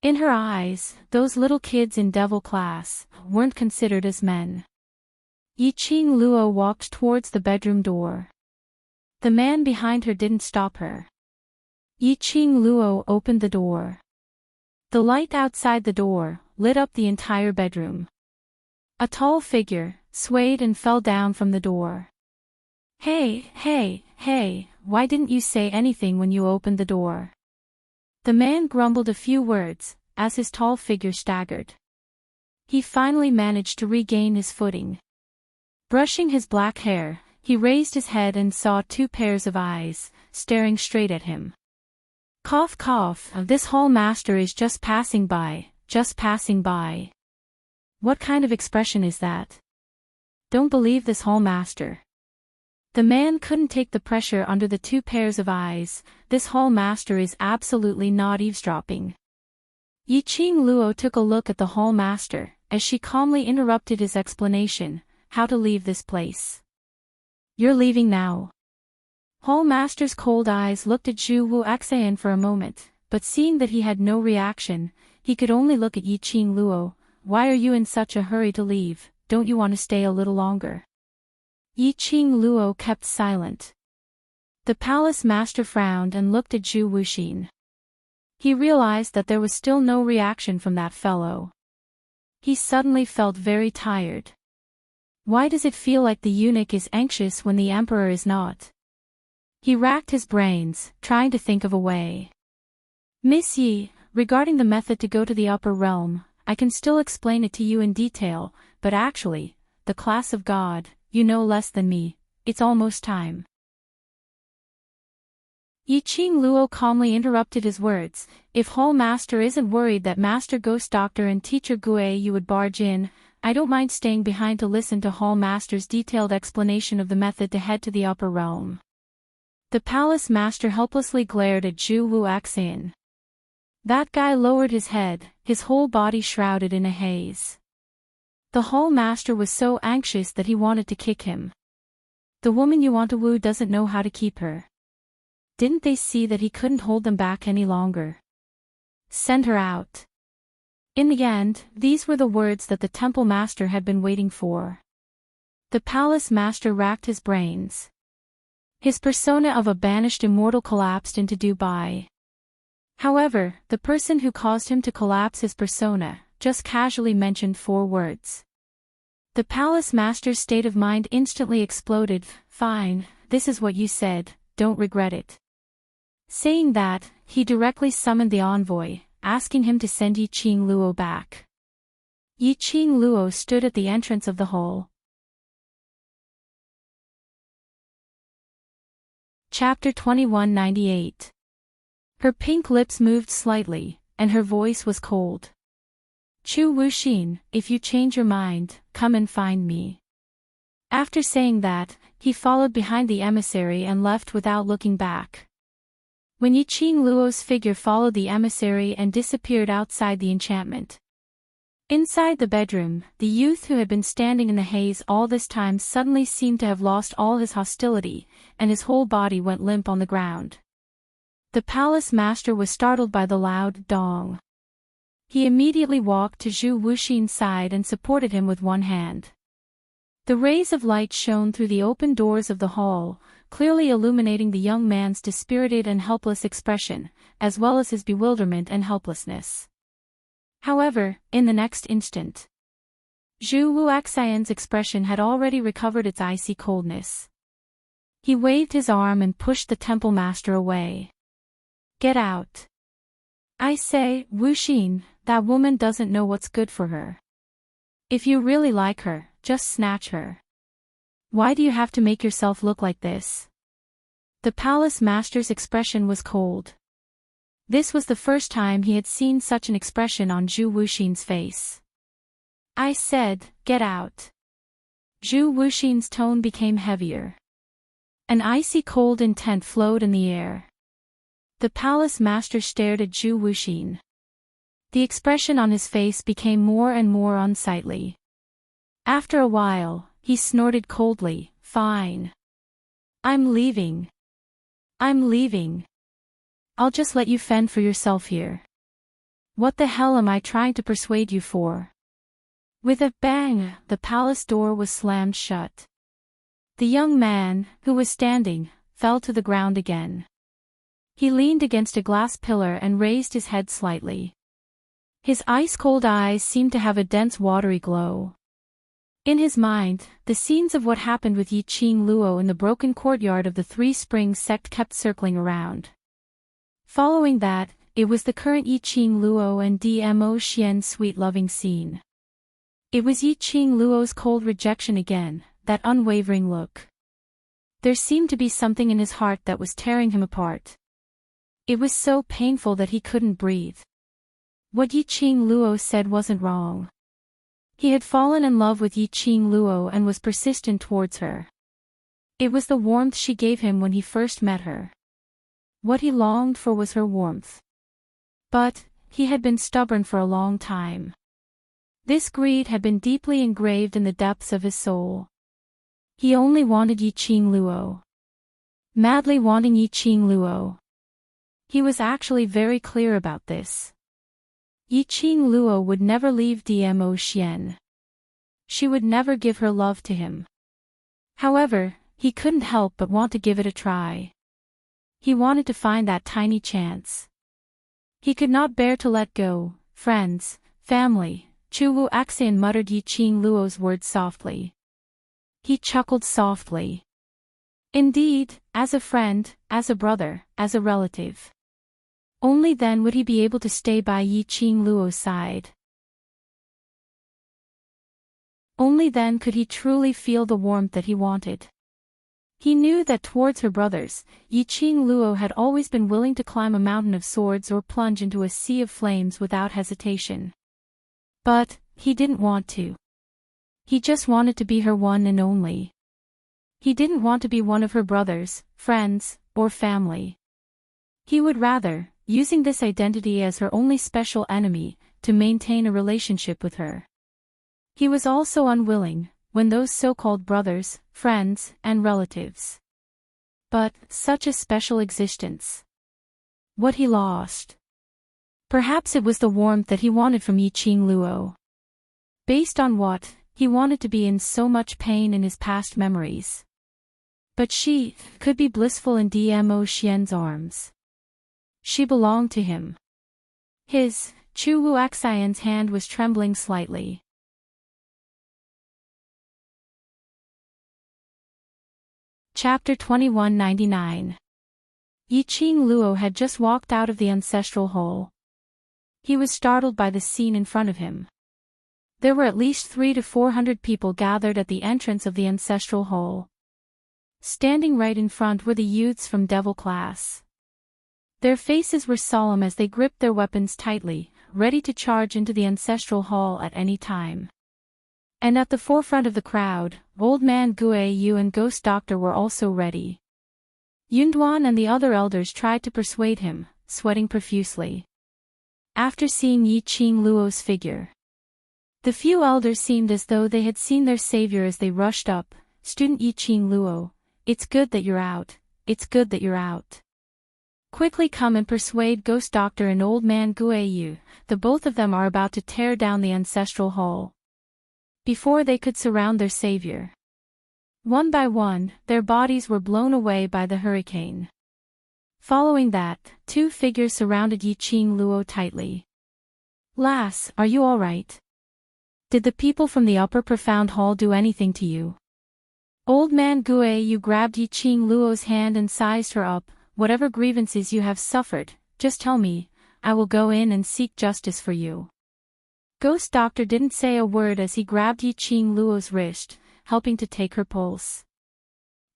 In her eyes, those little kids in devil class weren't considered as men. Yiqing Luo walked towards the bedroom door. The man behind her didn't stop her. Yiqing Luo opened the door. The light outside the door lit up the entire bedroom. A tall figure swayed and fell down from the door. Hey, why didn't you say anything when you opened the door? The man grumbled a few words, as his tall figure staggered. He finally managed to regain his footing. Brushing his black hair, he raised his head and saw two pairs of eyes, staring straight at him. Cough cough, this hall master is just passing by, just passing by. What kind of expression is that? Don't believe this hall master. The man couldn't take the pressure under the two pairs of eyes. This hall master is absolutely not eavesdropping. Yi Qing Luo took a look at the hall master, as she calmly interrupted his explanation, how to leave this place. You're leaving now. Hall master's cold eyes looked at Zhu Wuxian for a moment, but seeing that he had no reaction, he could only look at Yi Qing Luo. Why are you in such a hurry to leave? Don't you want to stay a little longer? Yi Qing Luo kept silent. The palace master frowned and looked at Zhu Wuxin. He realized that there was still no reaction from that fellow. He suddenly felt very tired. Why does it feel like the eunuch is anxious when the emperor is not? He racked his brains, trying to think of a way. Miss Yi, regarding the method to go to the upper realm, I can still explain it to you in detail, but actually, the class of God, you know less than me. It's almost time. Yi Qing Luo calmly interrupted his words. If Hall Master isn't worried that Master Ghost Doctor and Teacher Gue you would barge in, I don't mind staying behind to listen to Hall Master's detailed explanation of the method to head to the upper realm. The palace master helplessly glared at Zhu Wuxian. That guy lowered his head, his whole body shrouded in a haze. The hall master was so anxious that he wanted to kick him. The woman you want to woo doesn't know how to keep her. Didn't they see that he couldn't hold them back any longer? Send her out. In the end, these were the words that the temple master had been waiting for. The palace master racked his brains. His persona of a banished immortal collapsed into Dubai. However, the person who caused him to collapse his persona just casually mentioned 4 words. The palace master's state of mind instantly exploded. Fine, this is what you said, don't regret it. Saying that, he directly summoned the envoy, asking him to send Yi Qing Luo back. Yi Qing Luo stood at the entrance of the hall. Chapter 2198. Her pink lips moved slightly, and her voice was cold. Zhu Wuxin, if you change your mind, come and find me. After saying that, he followed behind the emissary and left without looking back. When Yi Qing Luo's figure followed the emissary and disappeared outside the enchantment. Inside the bedroom, the youth who had been standing in the haze all this time suddenly seemed to have lost all his hostility, and his whole body went limp on the ground. The palace master was startled by the loud dong. He immediately walked to Zhu Wuxin's side and supported him with one hand. The rays of light shone through the open doors of the hall, clearly illuminating the young man's dispirited and helpless expression, as well as his bewilderment and helplessness. However, in the next instant, Zhu Wuxian's expression had already recovered its icy coldness. He waved his arm and pushed the temple master away. Get out. I say, Wuxin, that woman doesn't know what's good for her. If you really like her, just snatch her. Why do you have to make yourself look like this? The palace master's expression was cold. This was the first time he had seen such an expression on Zhu Wuxin's face. I said, get out. Zhu Wuxin's tone became heavier. An icy cold intent flowed in the air. The palace master stared at Zhu Wuxin. The expression on his face became more and more unsightly. After a while, he snorted coldly, fine. I'm leaving. I'm leaving. I'll just let you fend for yourself here. What the hell am I trying to persuade you for? With a bang, the palace door was slammed shut. The young man, who was standing, fell to the ground again. He leaned against a glass pillar and raised his head slightly. His ice-cold eyes seemed to have a dense watery glow. In his mind, the scenes of what happened with Yi Qing Luo in the broken courtyard of the Three Springs sect kept circling around. Following that, it was the current Yi Qing Luo and Dmo Xian's sweet-loving scene. It was Yi Qing Luo's cold rejection again, that unwavering look. There seemed to be something in his heart that was tearing him apart. It was so painful that he couldn't breathe. What Yi Qing Luo said wasn't wrong. He had fallen in love with Yi Qing Luo and was persistent towards her. It was the warmth she gave him when he first met her. What he longed for was her warmth. But he had been stubborn for a long time. This greed had been deeply engraved in the depths of his soul. He only wanted Yiqing Luo. Madly wanting Yiqing Luo. He was actually very clear about this. Yiqing Luo would never leave Dmo Xian. She would never give her love to him. However, he couldn't help but want to give it a try. He wanted to find that tiny chance. He could not bear to let go. Friends, family, Chu Axian muttered Yiqing Luo's words softly. He chuckled softly. Indeed, as a friend, as a brother, as a relative. Only then would he be able to stay by Yiqing Luo's side. Only then could he truly feel the warmth that he wanted. He knew that towards her brothers, Yiqing Luo had always been willing to climb a mountain of swords or plunge into a sea of flames without hesitation. But he didn't want to. He just wanted to be her one and only. He didn't want to be one of her brothers, friends, or family. He would rather, using this identity as her only special enemy, to maintain a relationship with her. He was also unwilling, when those so-called brothers, friends, and relatives. But such a special existence. What he lost. Perhaps it was the warmth that he wanted from Yiqing Luo. Based on what, he wanted to be in so much pain in his past memories. But she could be blissful in Dmo Xian's arms. She belonged to him. His, Chu Wuxian's hand was trembling slightly. Chapter 2199. Yiqing Luo had just walked out of the ancestral hall. He was startled by the scene in front of him. There were at least 300 to 400 people gathered at the entrance of the ancestral hall. Standing right in front were the youths from Devil class. Their faces were solemn as they gripped their weapons tightly, ready to charge into the ancestral hall at any time. And at the forefront of the crowd, Old Man Gue Yu and Ghost Doctor were also ready. Yunduan and the other elders tried to persuade him, sweating profusely. After seeing Yiqing Luo's figure, the few elders seemed as though they had seen their savior as they rushed up. Student Yiqing Luo, it's good that you're out, it's good that you're out. Quickly come and persuade Ghost Doctor and Old Man Gue Yu, the both of them are about to tear down the ancestral hall. Before they could surround their savior. One by one, their bodies were blown away by the hurricane. Following that, two figures surrounded Yiqing Luo tightly. Lass, are you all right? Did the people from the upper profound hall do anything to you? Old Man Gue Yu grabbed Yiqing Luo's hand and sized her up. Whatever grievances you have suffered, just tell me, I will go in and seek justice for you. Ghost Doctor didn't say a word as he grabbed Yiqing Luo's wrist, helping to take her pulse.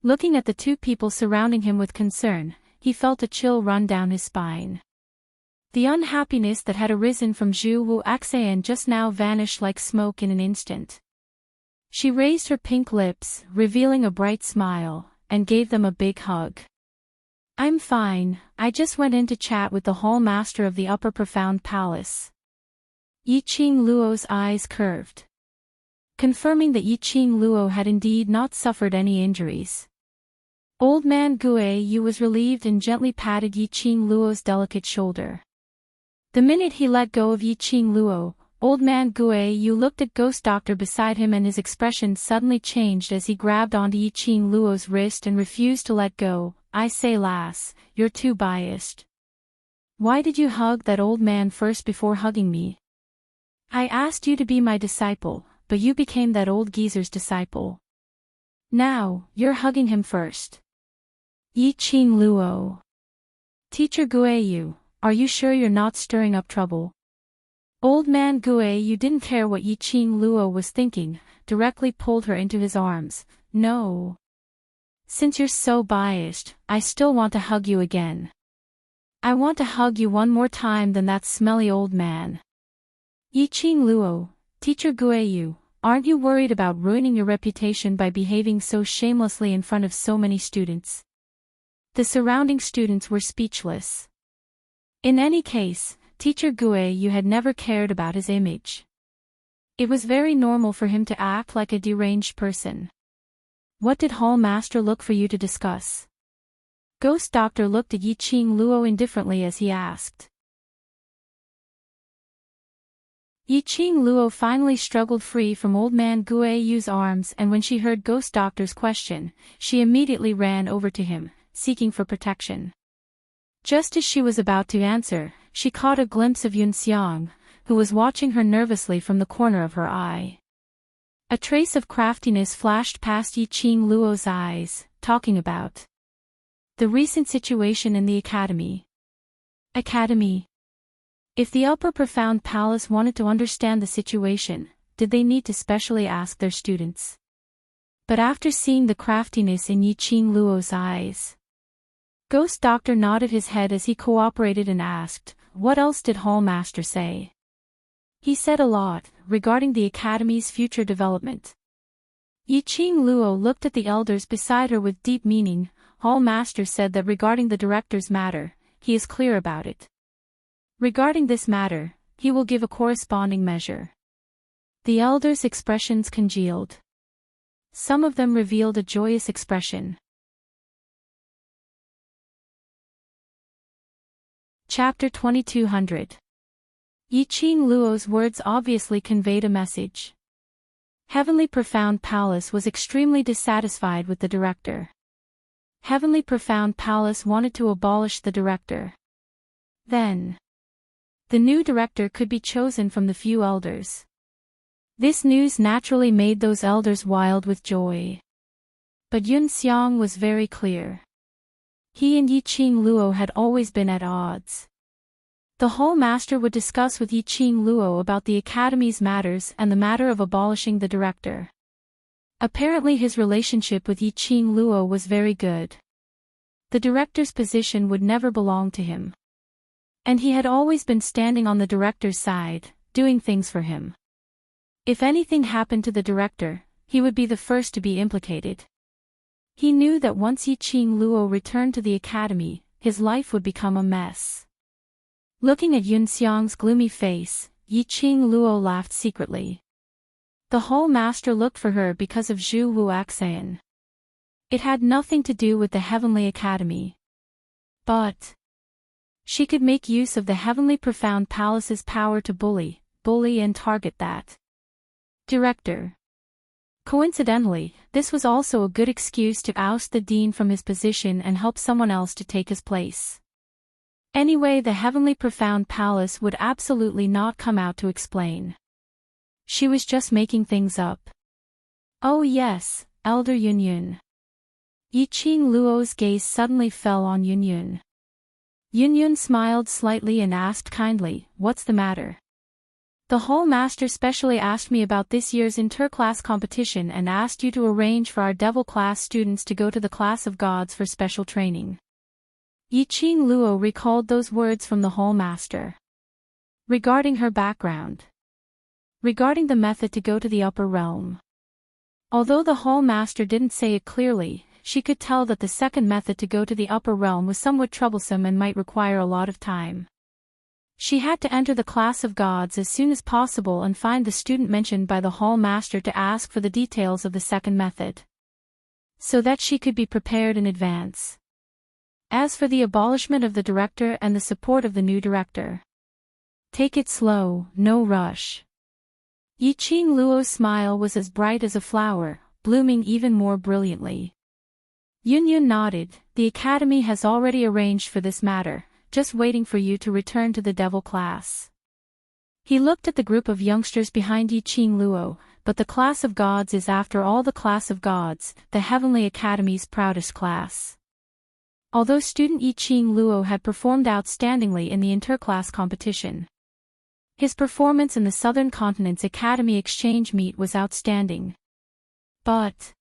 Looking at the two people surrounding him with concern, he felt a chill run down his spine. The unhappiness that had arisen from Zhu Wuxian just now vanished like smoke in an instant. She raised her pink lips, revealing a bright smile, and gave them a big hug. I'm fine, I just went in to chat with the hall master of the upper profound palace. Yiqing Luo's eyes curved, confirming that Yiqing Luo had indeed not suffered any injuries. Old Man Gue Yu was relieved and gently patted Yiqing Luo's delicate shoulder. The minute he let go of Yiqing Luo, Old Man Gue Yu looked at Ghost Doctor beside him and his expression suddenly changed as he grabbed onto Yiqing Luo's wrist and refused to let go. I say lass, you're too biased. Why did you hug that old man first before hugging me? I asked you to be my disciple, but you became that old geezer's disciple. Now, you're hugging him first. Yiqing Luo. Teacher Gue Yu, are you sure you're not stirring up trouble? Old Man Gue Yu didn't care what Yiqing Luo was thinking, directly pulled her into his arms. No. Since you're so biased, I still want to hug you again. I want to hug you one more time than that smelly old man. Yiqing Luo, Teacher Gue Yu, aren't you worried about ruining your reputation by behaving so shamelessly in front of so many students? The surrounding students were speechless. In any case, Teacher Yu had never cared about his image. It was very normal for him to act like a deranged person. What did Hall Master look for you to discuss? Ghost Doctor looked at Yiqing Luo indifferently as he asked. Yiqing Luo finally struggled free from Old Man Yu's arms, and when she heard Ghost Doctor's question, she immediately ran over to him, seeking for protection. Just as she was about to answer, she caught a glimpse of Yun Xiang, who was watching her nervously from the corner of her eye. A trace of craftiness flashed past Yiqing Luo's eyes, talking about the recent situation in the academy. Academy. If the Upper Profound Palace wanted to understand the situation, did they need to specially ask their students? But after seeing the craftiness in Yiqing Luo's eyes, Ghost Doctor nodded his head as he cooperated and asked, what else did Hall Master say? He said a lot, regarding the Academy's future development. Yiqing Luo looked at the elders beside her with deep meaning. Hall Master said that regarding the director's matter, he is clear about it. Regarding this matter, he will give a corresponding measure. The elders' expressions congealed. Some of them revealed a joyous expression. Chapter 2200. Yiqing Luo's words obviously conveyed a message. Heavenly Profound Palace was extremely dissatisfied with the director. Heavenly Profound Palace wanted to abolish the director. Then, the new director could be chosen from the few elders. This news naturally made those elders wild with joy. But Yun Xiang was very clear. He and Yiqing Luo had always been at odds. The Hall Master would discuss with Yiqing Luo about the Academy's matters and the matter of abolishing the director. Apparently his relationship with Yiqing Luo was very good. The director's position would never belong to him. And he had always been standing on the director's side, doing things for him. If anything happened to the director, he would be the first to be implicated. He knew that once Yiqing Luo returned to the academy, his life would become a mess. Looking at Yun Xiang's gloomy face, Yiqing Luo laughed secretly. The Hall Master looked for her because of Zhu Wuaxian. It had nothing to do with the Heavenly Academy. But she could make use of the Heavenly Profound Palace's power to bully and target that director. Coincidentally, this was also a good excuse to oust the dean from his position and help someone else to take his place. Anyway, the Heavenly Profound Palace would absolutely not come out to explain. She was just making things up. Oh yes, Elder Yunyun. Yiqing Luo's gaze suddenly fell on Yunyun. Yunyun smiled slightly and asked kindly, "What's the matter?" "The Hall Master specially asked me about this year's interclass competition and asked you to arrange for our Devil class students to go to the class of gods for special training." Yiqing Luo recalled those words from the Hall Master. Regarding her background. Regarding the method to go to the upper realm. Although the Hall Master didn't say it clearly, she could tell that the second method to go to the upper realm was somewhat troublesome and might require a lot of time. She had to enter the class of gods as soon as possible and find the student mentioned by the Hall Master to ask for the details of the second method, so that she could be prepared in advance. As for the abolishment of the director and the support of the new director, take it slow, no rush. Yiqing Luo's smile was as bright as a flower, blooming even more brilliantly. Yunyun nodded. "The academy has already arranged for this matter, just waiting for you to return to the devil class." He looked at the group of youngsters behind Yiqing Luo, but the class of gods is after all the class of gods, the Heavenly Academy's proudest class. Although student Yiqing Luo had performed outstandingly in the interclass competition, his performance in the Southern Continent's Academy Exchange Meet was outstanding. But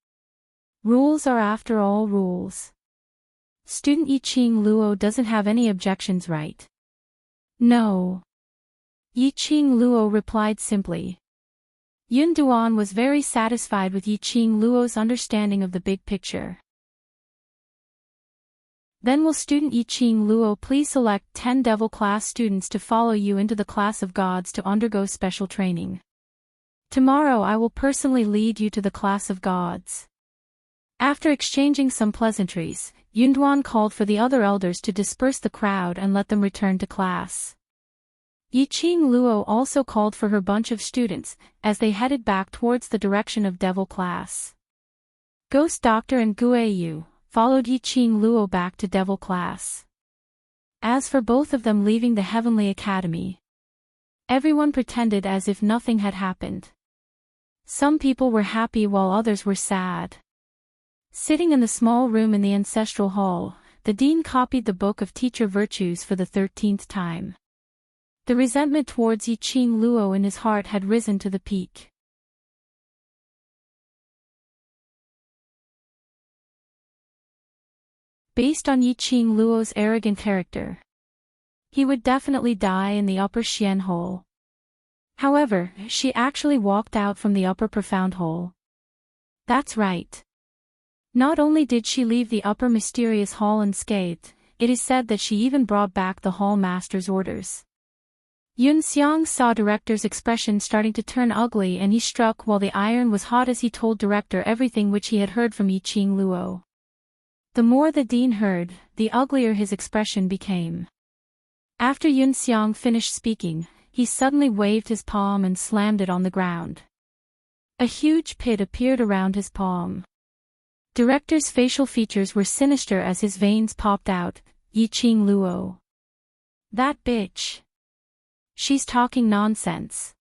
rules are after all rules. Student Yiqing Luo doesn't have any objections, right? No. Yiqing Luo replied simply. Yun Duan was very satisfied with Yiqing Luo's understanding of the big picture. Then will student Yiqing Luo please select 10 devil class students to follow you into the class of gods to undergo special training. Tomorrow I will personally lead you to the class of gods. After exchanging some pleasantries, Yunduan called for the other elders to disperse the crowd and let them return to class. Yiqing Luo also called for her bunch of students, as they headed back towards the direction of devil class. Ghost Doctor and Guiyu followed Yiqing Luo back to devil class. As for both of them leaving the Heavenly Academy, everyone pretended as if nothing had happened. Some people were happy while others were sad. Sitting in the small room in the ancestral hall, the dean copied the book of teacher virtues for the 13th time. The resentment towards Yiqing Luo in his heart had risen to the peak. Based on Yiqing Luo's arrogant character, he would definitely die in the upper Xian hole. However, she actually walked out from the upper profound hole. That's right. Not only did she leave the upper mysterious hall unscathed, it is said that she even brought back the hall master's orders. Yun Xiang saw director's expression starting to turn ugly and he struck while the iron was hot as he told director everything which he had heard from Yiqing Luo. The more the dean heard, the uglier his expression became. After Yun Xiang finished speaking, he suddenly waved his palm and slammed it on the ground. A huge pit appeared around his palm. Director's facial features were sinister as his veins popped out. Yiqing Luo. That bitch. She's talking nonsense.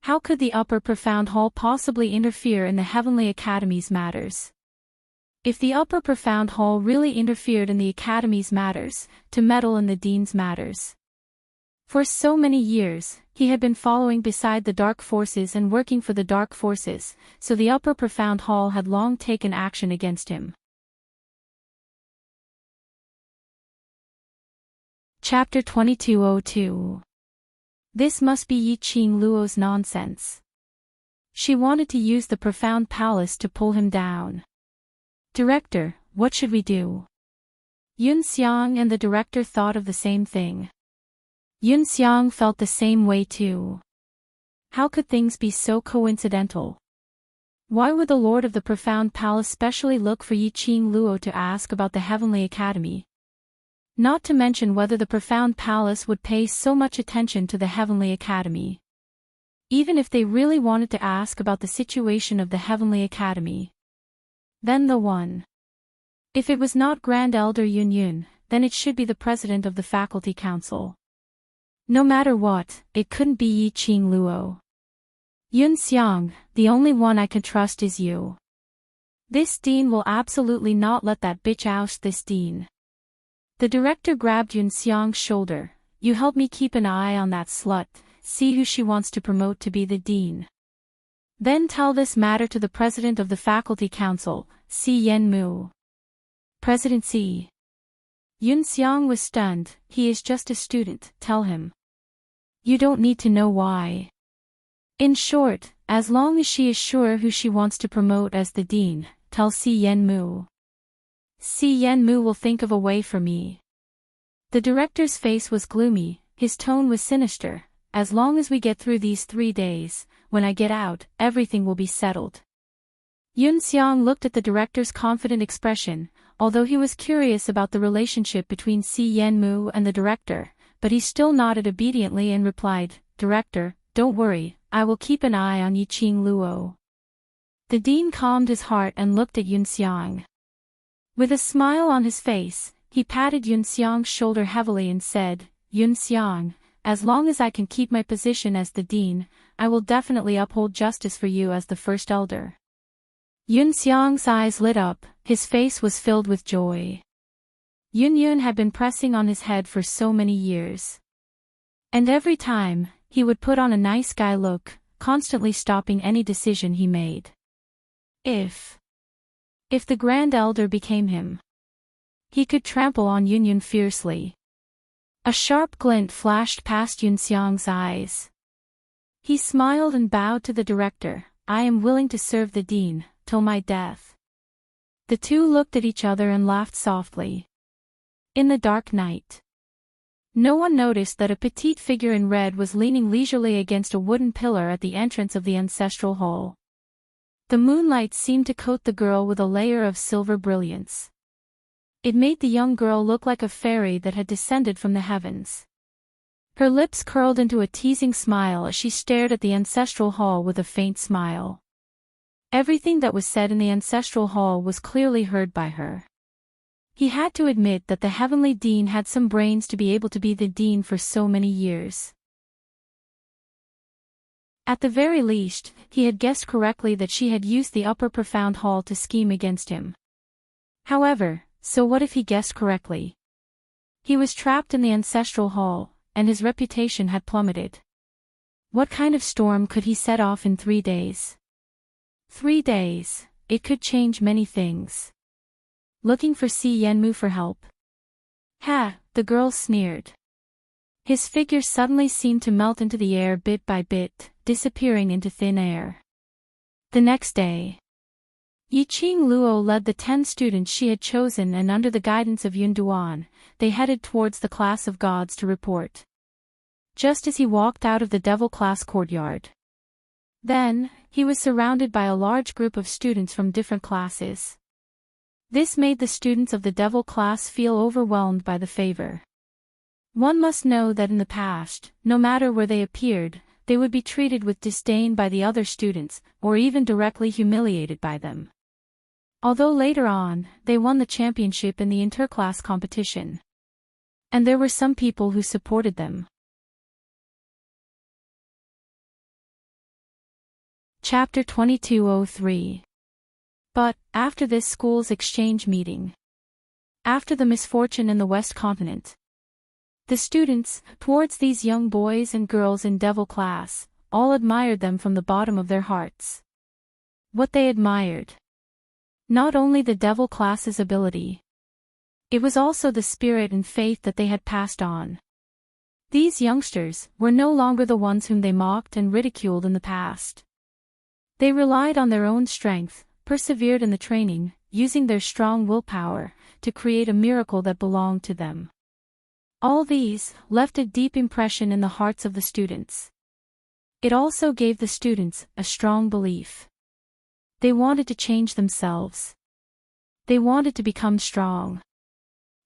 How could the upper profound hall possibly interfere in the Heavenly Academy's matters? If the upper profound hall really interfered in the Academy's matters, to meddle in the dean's matters. For so many years, he had been following beside the dark forces and working for the dark forces, so the upper profound hall had long taken action against him. Chapter 2202. This must be Yiqing Luo's nonsense. She wanted to use the profound palace to pull him down. Director, what should we do? Yun Xiang and the director thought of the same thing. Yun Xiang felt the same way too. How could things be so coincidental? Why would the Lord of the Profound Palace specially look for Yiqing Luo to ask about the Heavenly Academy? Not to mention whether the Profound Palace would pay so much attention to the Heavenly Academy. Even if they really wanted to ask about the situation of the Heavenly Academy. Then the one. If it was not Grand Elder Yun Yun, then it should be the President of the Faculty Council. No matter what, it couldn't be Yiqing Luo. Yun Xiang, the only one I can trust is you. This dean will absolutely not let that bitch oust this dean. The director grabbed Yun Xiang's shoulder. You help me keep an eye on that slut, see who she wants to promote to be the dean. Then tell this matter to the president of the faculty council, Si Yen Mu. President Si. Yun Xiang was stunned. He is just a student, tell him. You don't need to know why. In short, as long as she is sure who she wants to promote as the dean, tell Si Yen Mu. Si Yen Mu will think of a way for me. The director's face was gloomy, his tone was sinister. As long as we get through these 3 days, when I get out, everything will be settled. Yun Xiang looked at the director's confident expression, although he was curious about the relationship between Si Yen Mu and the director, but he still nodded obediently and replied, Director, don't worry, I will keep an eye on Yiqing Luo. The dean calmed his heart and looked at Yun Xiang. With a smile on his face, he patted Yun Xiang's shoulder heavily and said, Yun Xiang, as long as I can keep my position as the dean, I will definitely uphold justice for you as the first elder. Yun Xiang's eyes lit up, his face was filled with joy. Yun Yun had been pressing on his head for so many years. And every time, he would put on a nice guy look, constantly stopping any decision he made. If the Grand Elder became him, he could trample on Yun Yun fiercely. A sharp glint flashed past Yun Xiang's eyes. He smiled and bowed to the director. I am willing to serve the dean, till my death. The two looked at each other and laughed softly. In the dark night, no one noticed that a petite figure in red was leaning leisurely against a wooden pillar at the entrance of the ancestral hall. The moonlight seemed to coat the girl with a layer of silver brilliance. It made the young girl look like a fairy that had descended from the heavens. Her lips curled into a teasing smile as she stared at the ancestral hall with a faint smile. Everything that was said in the ancestral hall was clearly heard by her. He had to admit that the heavenly dean had some brains to be able to be the dean for so many years. At the very least, he had guessed correctly that she had used the upper profound hall to scheme against him. However, so what if he guessed correctly? He was trapped in the ancestral hall, and his reputation had plummeted. What kind of storm could he set off in 3 days? 3 days, it could change many things. Looking for Si Yenmu for help? Ha, the girl sneered. His figure suddenly seemed to melt into the air bit by bit, disappearing into thin air. The next day, Yiqing Luo led the 10 students she had chosen, and under the guidance of Yun Duan, they headed towards the class of gods to report. Just as he walked out of the devil class courtyard, then, he was surrounded by a large group of students from different classes. This made the students of the devil class feel overwhelmed by the favor. One must know that in the past, no matter where they appeared, they would be treated with disdain by the other students, or even directly humiliated by them. Although later on, they won the championship in the interclass competition. And there were some people who supported them. Chapter 2203. But, after this school's exchange meeting, after the misfortune in the West Continent, the students, towards these young boys and girls in devil class, all admired them from the bottom of their hearts. What they admired? Not only the devil class's ability. It was also the spirit and faith that they had passed on. These youngsters were no longer the ones whom they mocked and ridiculed in the past. They relied on their own strength, persevered in the training, using their strong willpower, to create a miracle that belonged to them. All these left a deep impression in the hearts of the students. It also gave the students a strong belief. They wanted to change themselves. They wanted to become strong.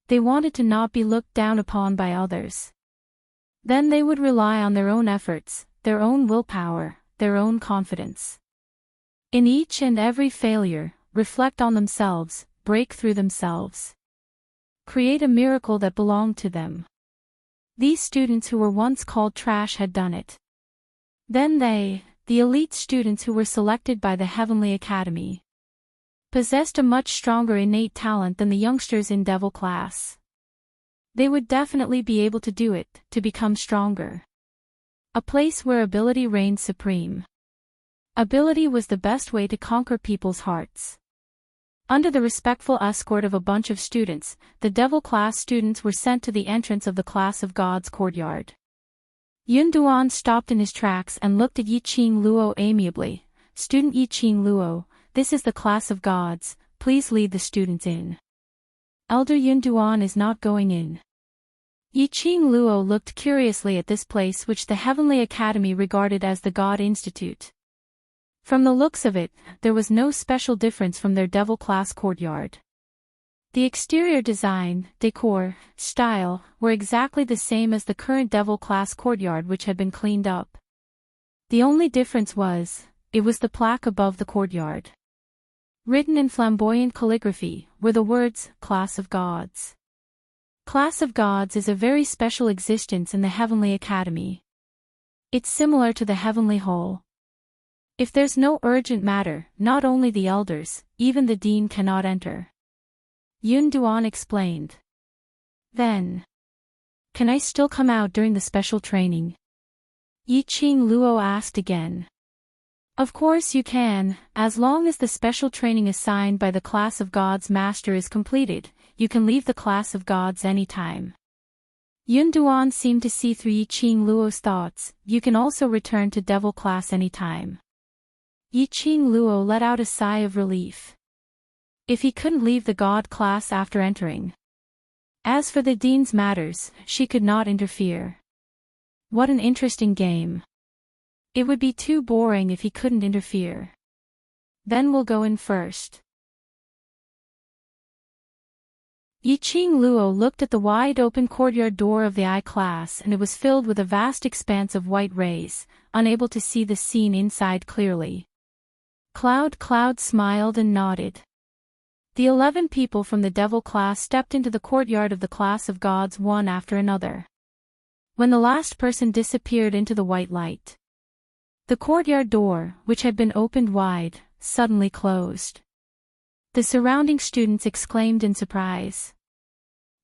They wanted to not be looked down upon by others. Then they would rely on their own efforts, their own willpower, their own confidence. In each and every failure, reflect on themselves, break through themselves. Create a miracle that belonged to them. These students who were once called trash had done it. Then they, the elite students who were selected by the Heavenly Academy, possessed a much stronger innate talent than the youngsters in devil class. They would definitely be able to do it, to become stronger. A place where ability reigned supreme. Ability was the best way to conquer people's hearts. Under the respectful escort of a bunch of students, the devil class students were sent to the entrance of the class of gods courtyard. Yun Duan stopped in his tracks and looked at Yiqing Luo amiably. Student Yiqing Luo, this is the class of gods, please lead the students in. Elder Yun Duan is not going in. Yiqing Luo looked curiously at this place which the Heavenly Academy regarded as the God Institute. From the looks of it, there was no special difference from their devil class courtyard. The exterior design, decor, style, were exactly the same as the current devil class courtyard, which had been cleaned up. The only difference was, it was the plaque above the courtyard. Written in flamboyant calligraphy, were the words, Class of Gods. Class of Gods is a very special existence in the Heavenly Academy. It's similar to the Heavenly Hall. If there's no urgent matter, not only the elders, even the dean cannot enter. Yun Duan explained. Then, can I still come out during the special training? Yiqing Luo asked again. Of course you can, as long as the special training assigned by the class of gods master is completed, you can leave the class of gods anytime. Yun Duan seemed to see through Yiqing Luo's thoughts. You can also return to devil class anytime. Yiqing Luo let out a sigh of relief. If he couldn't leave the god class after entering. As for the dean's matters, she could not interfere. What an interesting game. It would be too boring if he couldn't interfere. Then we'll go in first. Yiqing Luo looked at the wide-open courtyard door of the I class, and it was filled with a vast expanse of white rays, unable to see the scene inside clearly. Cloud smiled and nodded. The 11 people from the devil class stepped into the courtyard of the class of gods one after another. When the last person disappeared into the white light, the courtyard door, which had been opened wide, suddenly closed. The surrounding students exclaimed in surprise.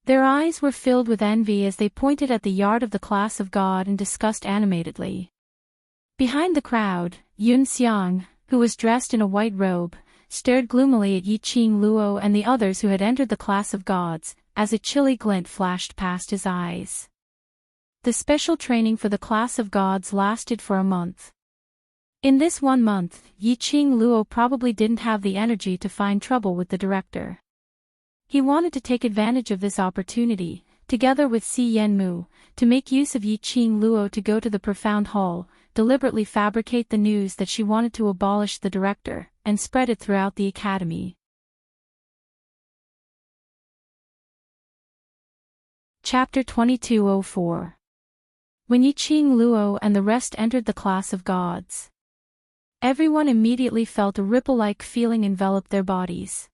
Their eyes were filled with envy as they pointed at the yard of the class of God and discussed animatedly. Behind the crowd, Yun Xiang, who was dressed in a white robe, stared gloomily at Yiqing Luo and the others who had entered the class of gods, as a chilly glint flashed past his eyes. The special training for the class of gods lasted for a month. In this 1 month, Yiqing Luo probably didn't have the energy to find trouble with the director. He wanted to take advantage of this opportunity, together with Si Yenmu, to make use of Yiqing Luo to go to the profound hall, deliberately fabricate the news that she wanted to abolish the director, and spread it throughout the academy. Chapter 2204. When Yiqing Luo and the rest entered the class of gods, everyone immediately felt a ripple-like feeling envelop their bodies.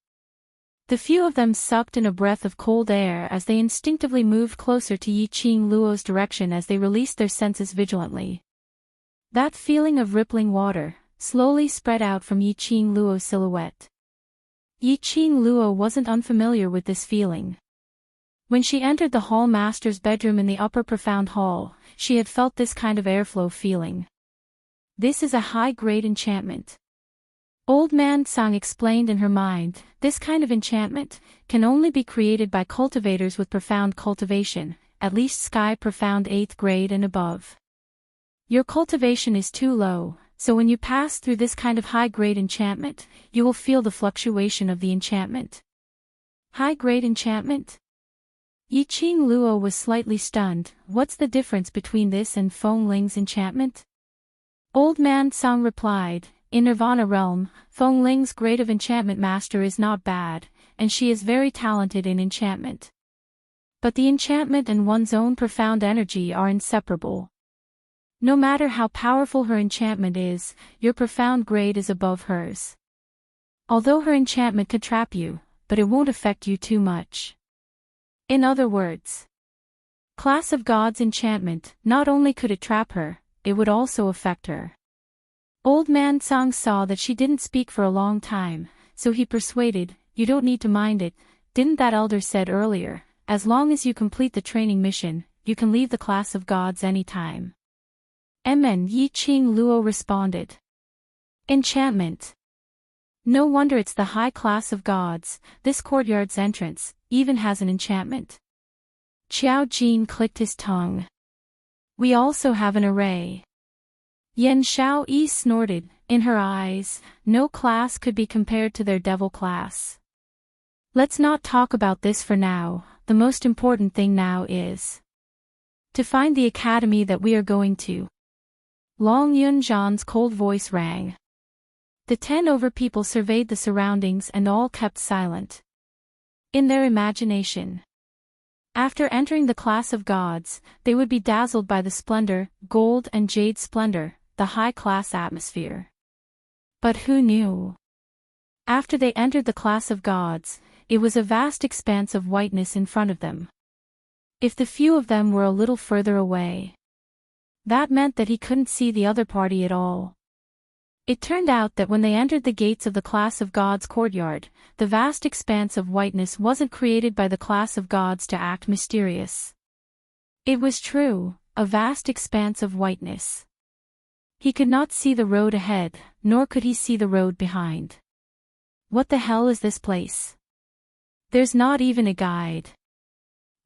The few of them sucked in a breath of cold air as they instinctively moved closer to Yiqing Luo's direction as they released their senses vigilantly. That feeling of rippling water slowly spread out from Yiqing Luo's silhouette. Yiqing Luo wasn't unfamiliar with this feeling. When she entered the hall master's bedroom in the upper profound hall, she had felt this kind of airflow feeling. This is a high-grade enchantment. Old Man Tsang explained in her mind, this kind of enchantment can only be created by cultivators with profound cultivation, at least sky profound 8th grade and above. Your cultivation is too low, so when you pass through this kind of high-grade enchantment, you will feel the fluctuation of the enchantment. High-grade enchantment? Yiqing Luo was slightly stunned. What's the difference between this and Feng Ling's enchantment? Old Man Tsang replied, in Nirvana realm, Feng Ling's grade of enchantment master is not bad, and she is very talented in enchantment. But the enchantment and one's own profound energy are inseparable. No matter how powerful her enchantment is, your profound grade is above hers. Although her enchantment could trap you, but it won't affect you too much. In other words, class of gods enchantment, not only could it trap her, it would also affect her. Old Man Tsang saw that she didn't speak for a long time, so he persuaded, you don't need to mind it, didn't that elder said earlier, as long as you complete the training mission, you can leave the class of gods anytime. Amen, Yiqing Luo responded. Enchantment. No wonder it's the high class of gods, this courtyard's entrance, even has an enchantment. Qiao Jin clicked his tongue. We also have an array. Yen Xiao Yi snorted, in her eyes, no class could be compared to their devil class. Let's not talk about this for now, the most important thing now is to find the academy that we are going to. Long Yunzhan's cold voice rang. The 10 people surveyed the surroundings and all kept silent. In their imagination, after entering the class of gods, they would be dazzled by the splendor, gold and jade splendor, the high-class atmosphere. But who knew? After they entered the class of gods, it was a vast expanse of whiteness in front of them. If the few of them were a little further away, that meant that he couldn't see the other party at all. It turned out that when they entered the gates of the class of gods courtyard, the vast expanse of whiteness wasn't created by the class of gods to act mysterious. It was true, a vast expanse of whiteness. He could not see the road ahead, nor could he see the road behind. What the hell is this place? There's not even a guide.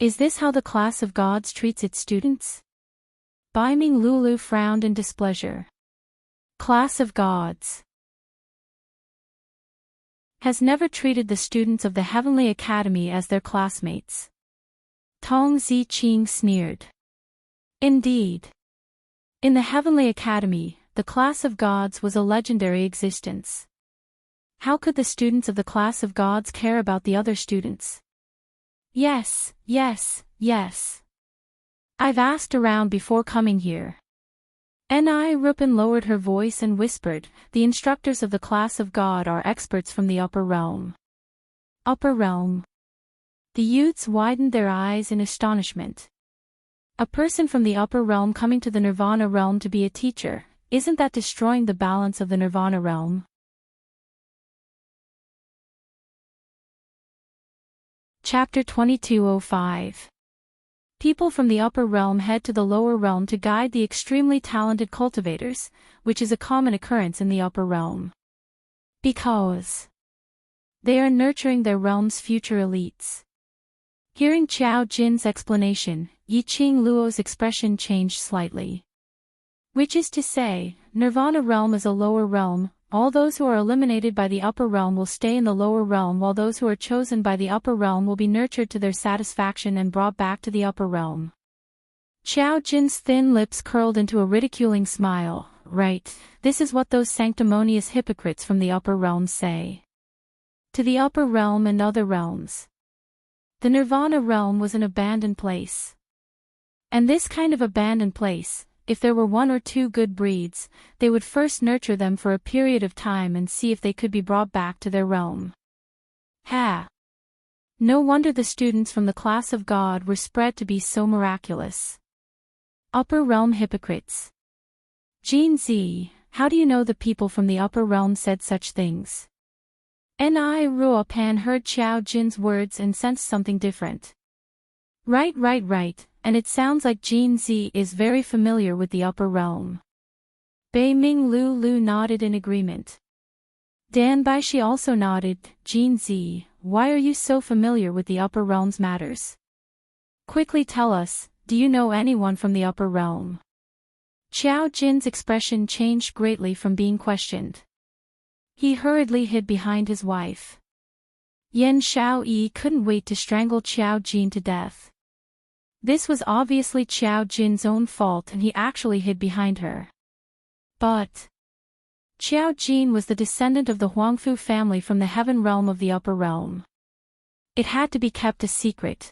Is this how the class of gods treats its students? Bai Ming Lulu frowned in displeasure. Class of gods has never treated the students of the Heavenly Academy as their classmates. Tong Ziqing sneered. Indeed. In the Heavenly Academy, the class of gods was a legendary existence. How could the students of the class of gods care about the other students? Yes, yes, yes. I've asked around before coming here. Ni Rupin lowered her voice and whispered, the instructors of the class of God are experts from the upper realm. Upper realm. The youths widened their eyes in astonishment. A person from the upper realm coming to the Nirvana realm to be a teacher, isn't that destroying the balance of the Nirvana realm? Chapter 2205. People from the upper realm head to the lower realm to guide the extremely talented cultivators, which is a common occurrence in the upper realm. Because they are nurturing their realm's future elites. Hearing Qiao Jin's explanation, Yiqing Luo's expression changed slightly. Which is to say, Nirvana realm is a lower realm. All those who are eliminated by the upper realm will stay in the lower realm, while those who are chosen by the upper realm will be nurtured to their satisfaction and brought back to the upper realm. Qiao Jin's thin lips curled into a ridiculing smile. Right, this is what those sanctimonious hypocrites from the upper realm say. To the upper realm and other realms. The Nirvana realm was an abandoned place. And this kind of abandoned place, if there were one or two good breeds, they would first nurture them for a period of time and see if they could be brought back to their realm. Ha! No wonder the students from the class of God were spread to be so miraculous. Upper realm hypocrites. Jin Zi, how do you know the people from the upper realm said such things? Ni Ruopan heard Qiao Jin's words and sensed something different. Right, and it sounds like Jin Zi is very familiar with the upper realm. Bei Ming Lu nodded in agreement. Dan Baishi also nodded. Jin Zi, why are you so familiar with the upper realm's matters? Quickly tell us, do you know anyone from the upper realm? Qiao Jin's expression changed greatly from being questioned. He hurriedly hid behind his wife. Yan Xiaoyi couldn't wait to strangle Qiao Jin to death. This was obviously Qiao Jin's own fault and he actually hid behind her. But Qiao Jin was the descendant of the Huangfu family from the heaven realm of the upper realm. It had to be kept a secret.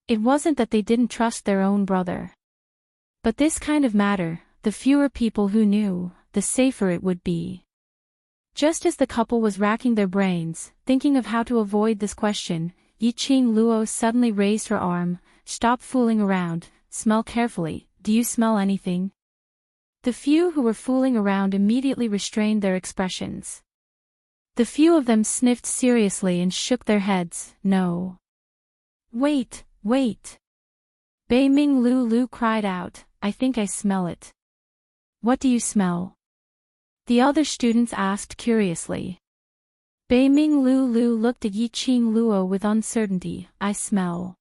It wasn't that they didn't trust their own brother. But this kind of matter, the fewer people who knew, the safer it would be. Just as the couple was racking their brains, thinking of how to avoid this question, Yiqing Luo suddenly raised her arm. Stop fooling around, smell carefully, do you smell anything? The few who were fooling around immediately restrained their expressions. The few of them sniffed seriously and shook their heads, no. Wait. Bei Ming Lu cried out, I think I smell it. What do you smell? The other students asked curiously. Bei Ming Lu looked at Yiqing Luo with uncertainty, I smell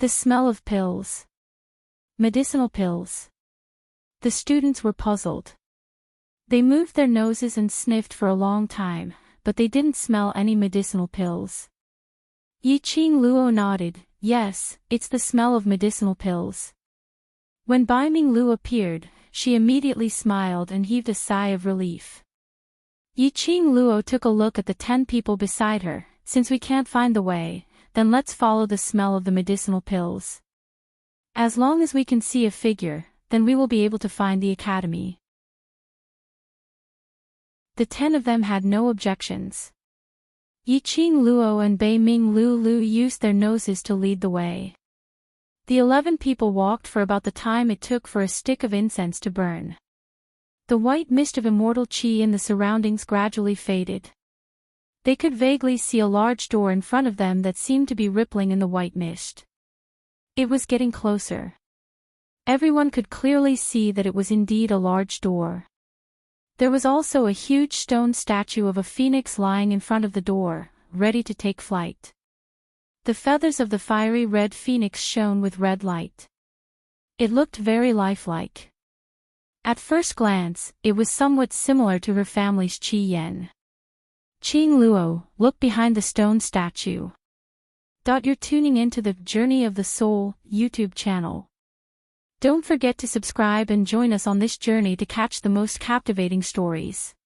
the smell of pills. Medicinal pills. The students were puzzled. They moved their noses and sniffed for a long time, but they didn't smell any medicinal pills. Yiqing Luo nodded, yes, it's the smell of medicinal pills. When Bai Ming Lu appeared, she immediately smiled and heaved a sigh of relief. Yiqing Luo took a look at the 10 people beside her. Since we can't find the way, then let's follow the smell of the medicinal pills. As long as we can see a figure, then we will be able to find the academy. The 10 of them had no objections. Yiqing Luo and Bei Ming Lu used their noses to lead the way. The 11 people walked for about the time it took for a stick of incense to burn. The white mist of immortal qi in the surroundings gradually faded. They could vaguely see a large door in front of them that seemed to be rippling in the white mist. It was getting closer. Everyone could clearly see that it was indeed a large door. There was also a huge stone statue of a phoenix lying in front of the door, ready to take flight. The feathers of the fiery red phoenix shone with red light. It looked very lifelike. At first glance, it was somewhat similar to her family's Qi Yen. Qing Luo, look behind the stone statue. You're tuning into the Journey of the Soul YouTube channel. Don't forget to subscribe and join us on this journey to catch the most captivating stories.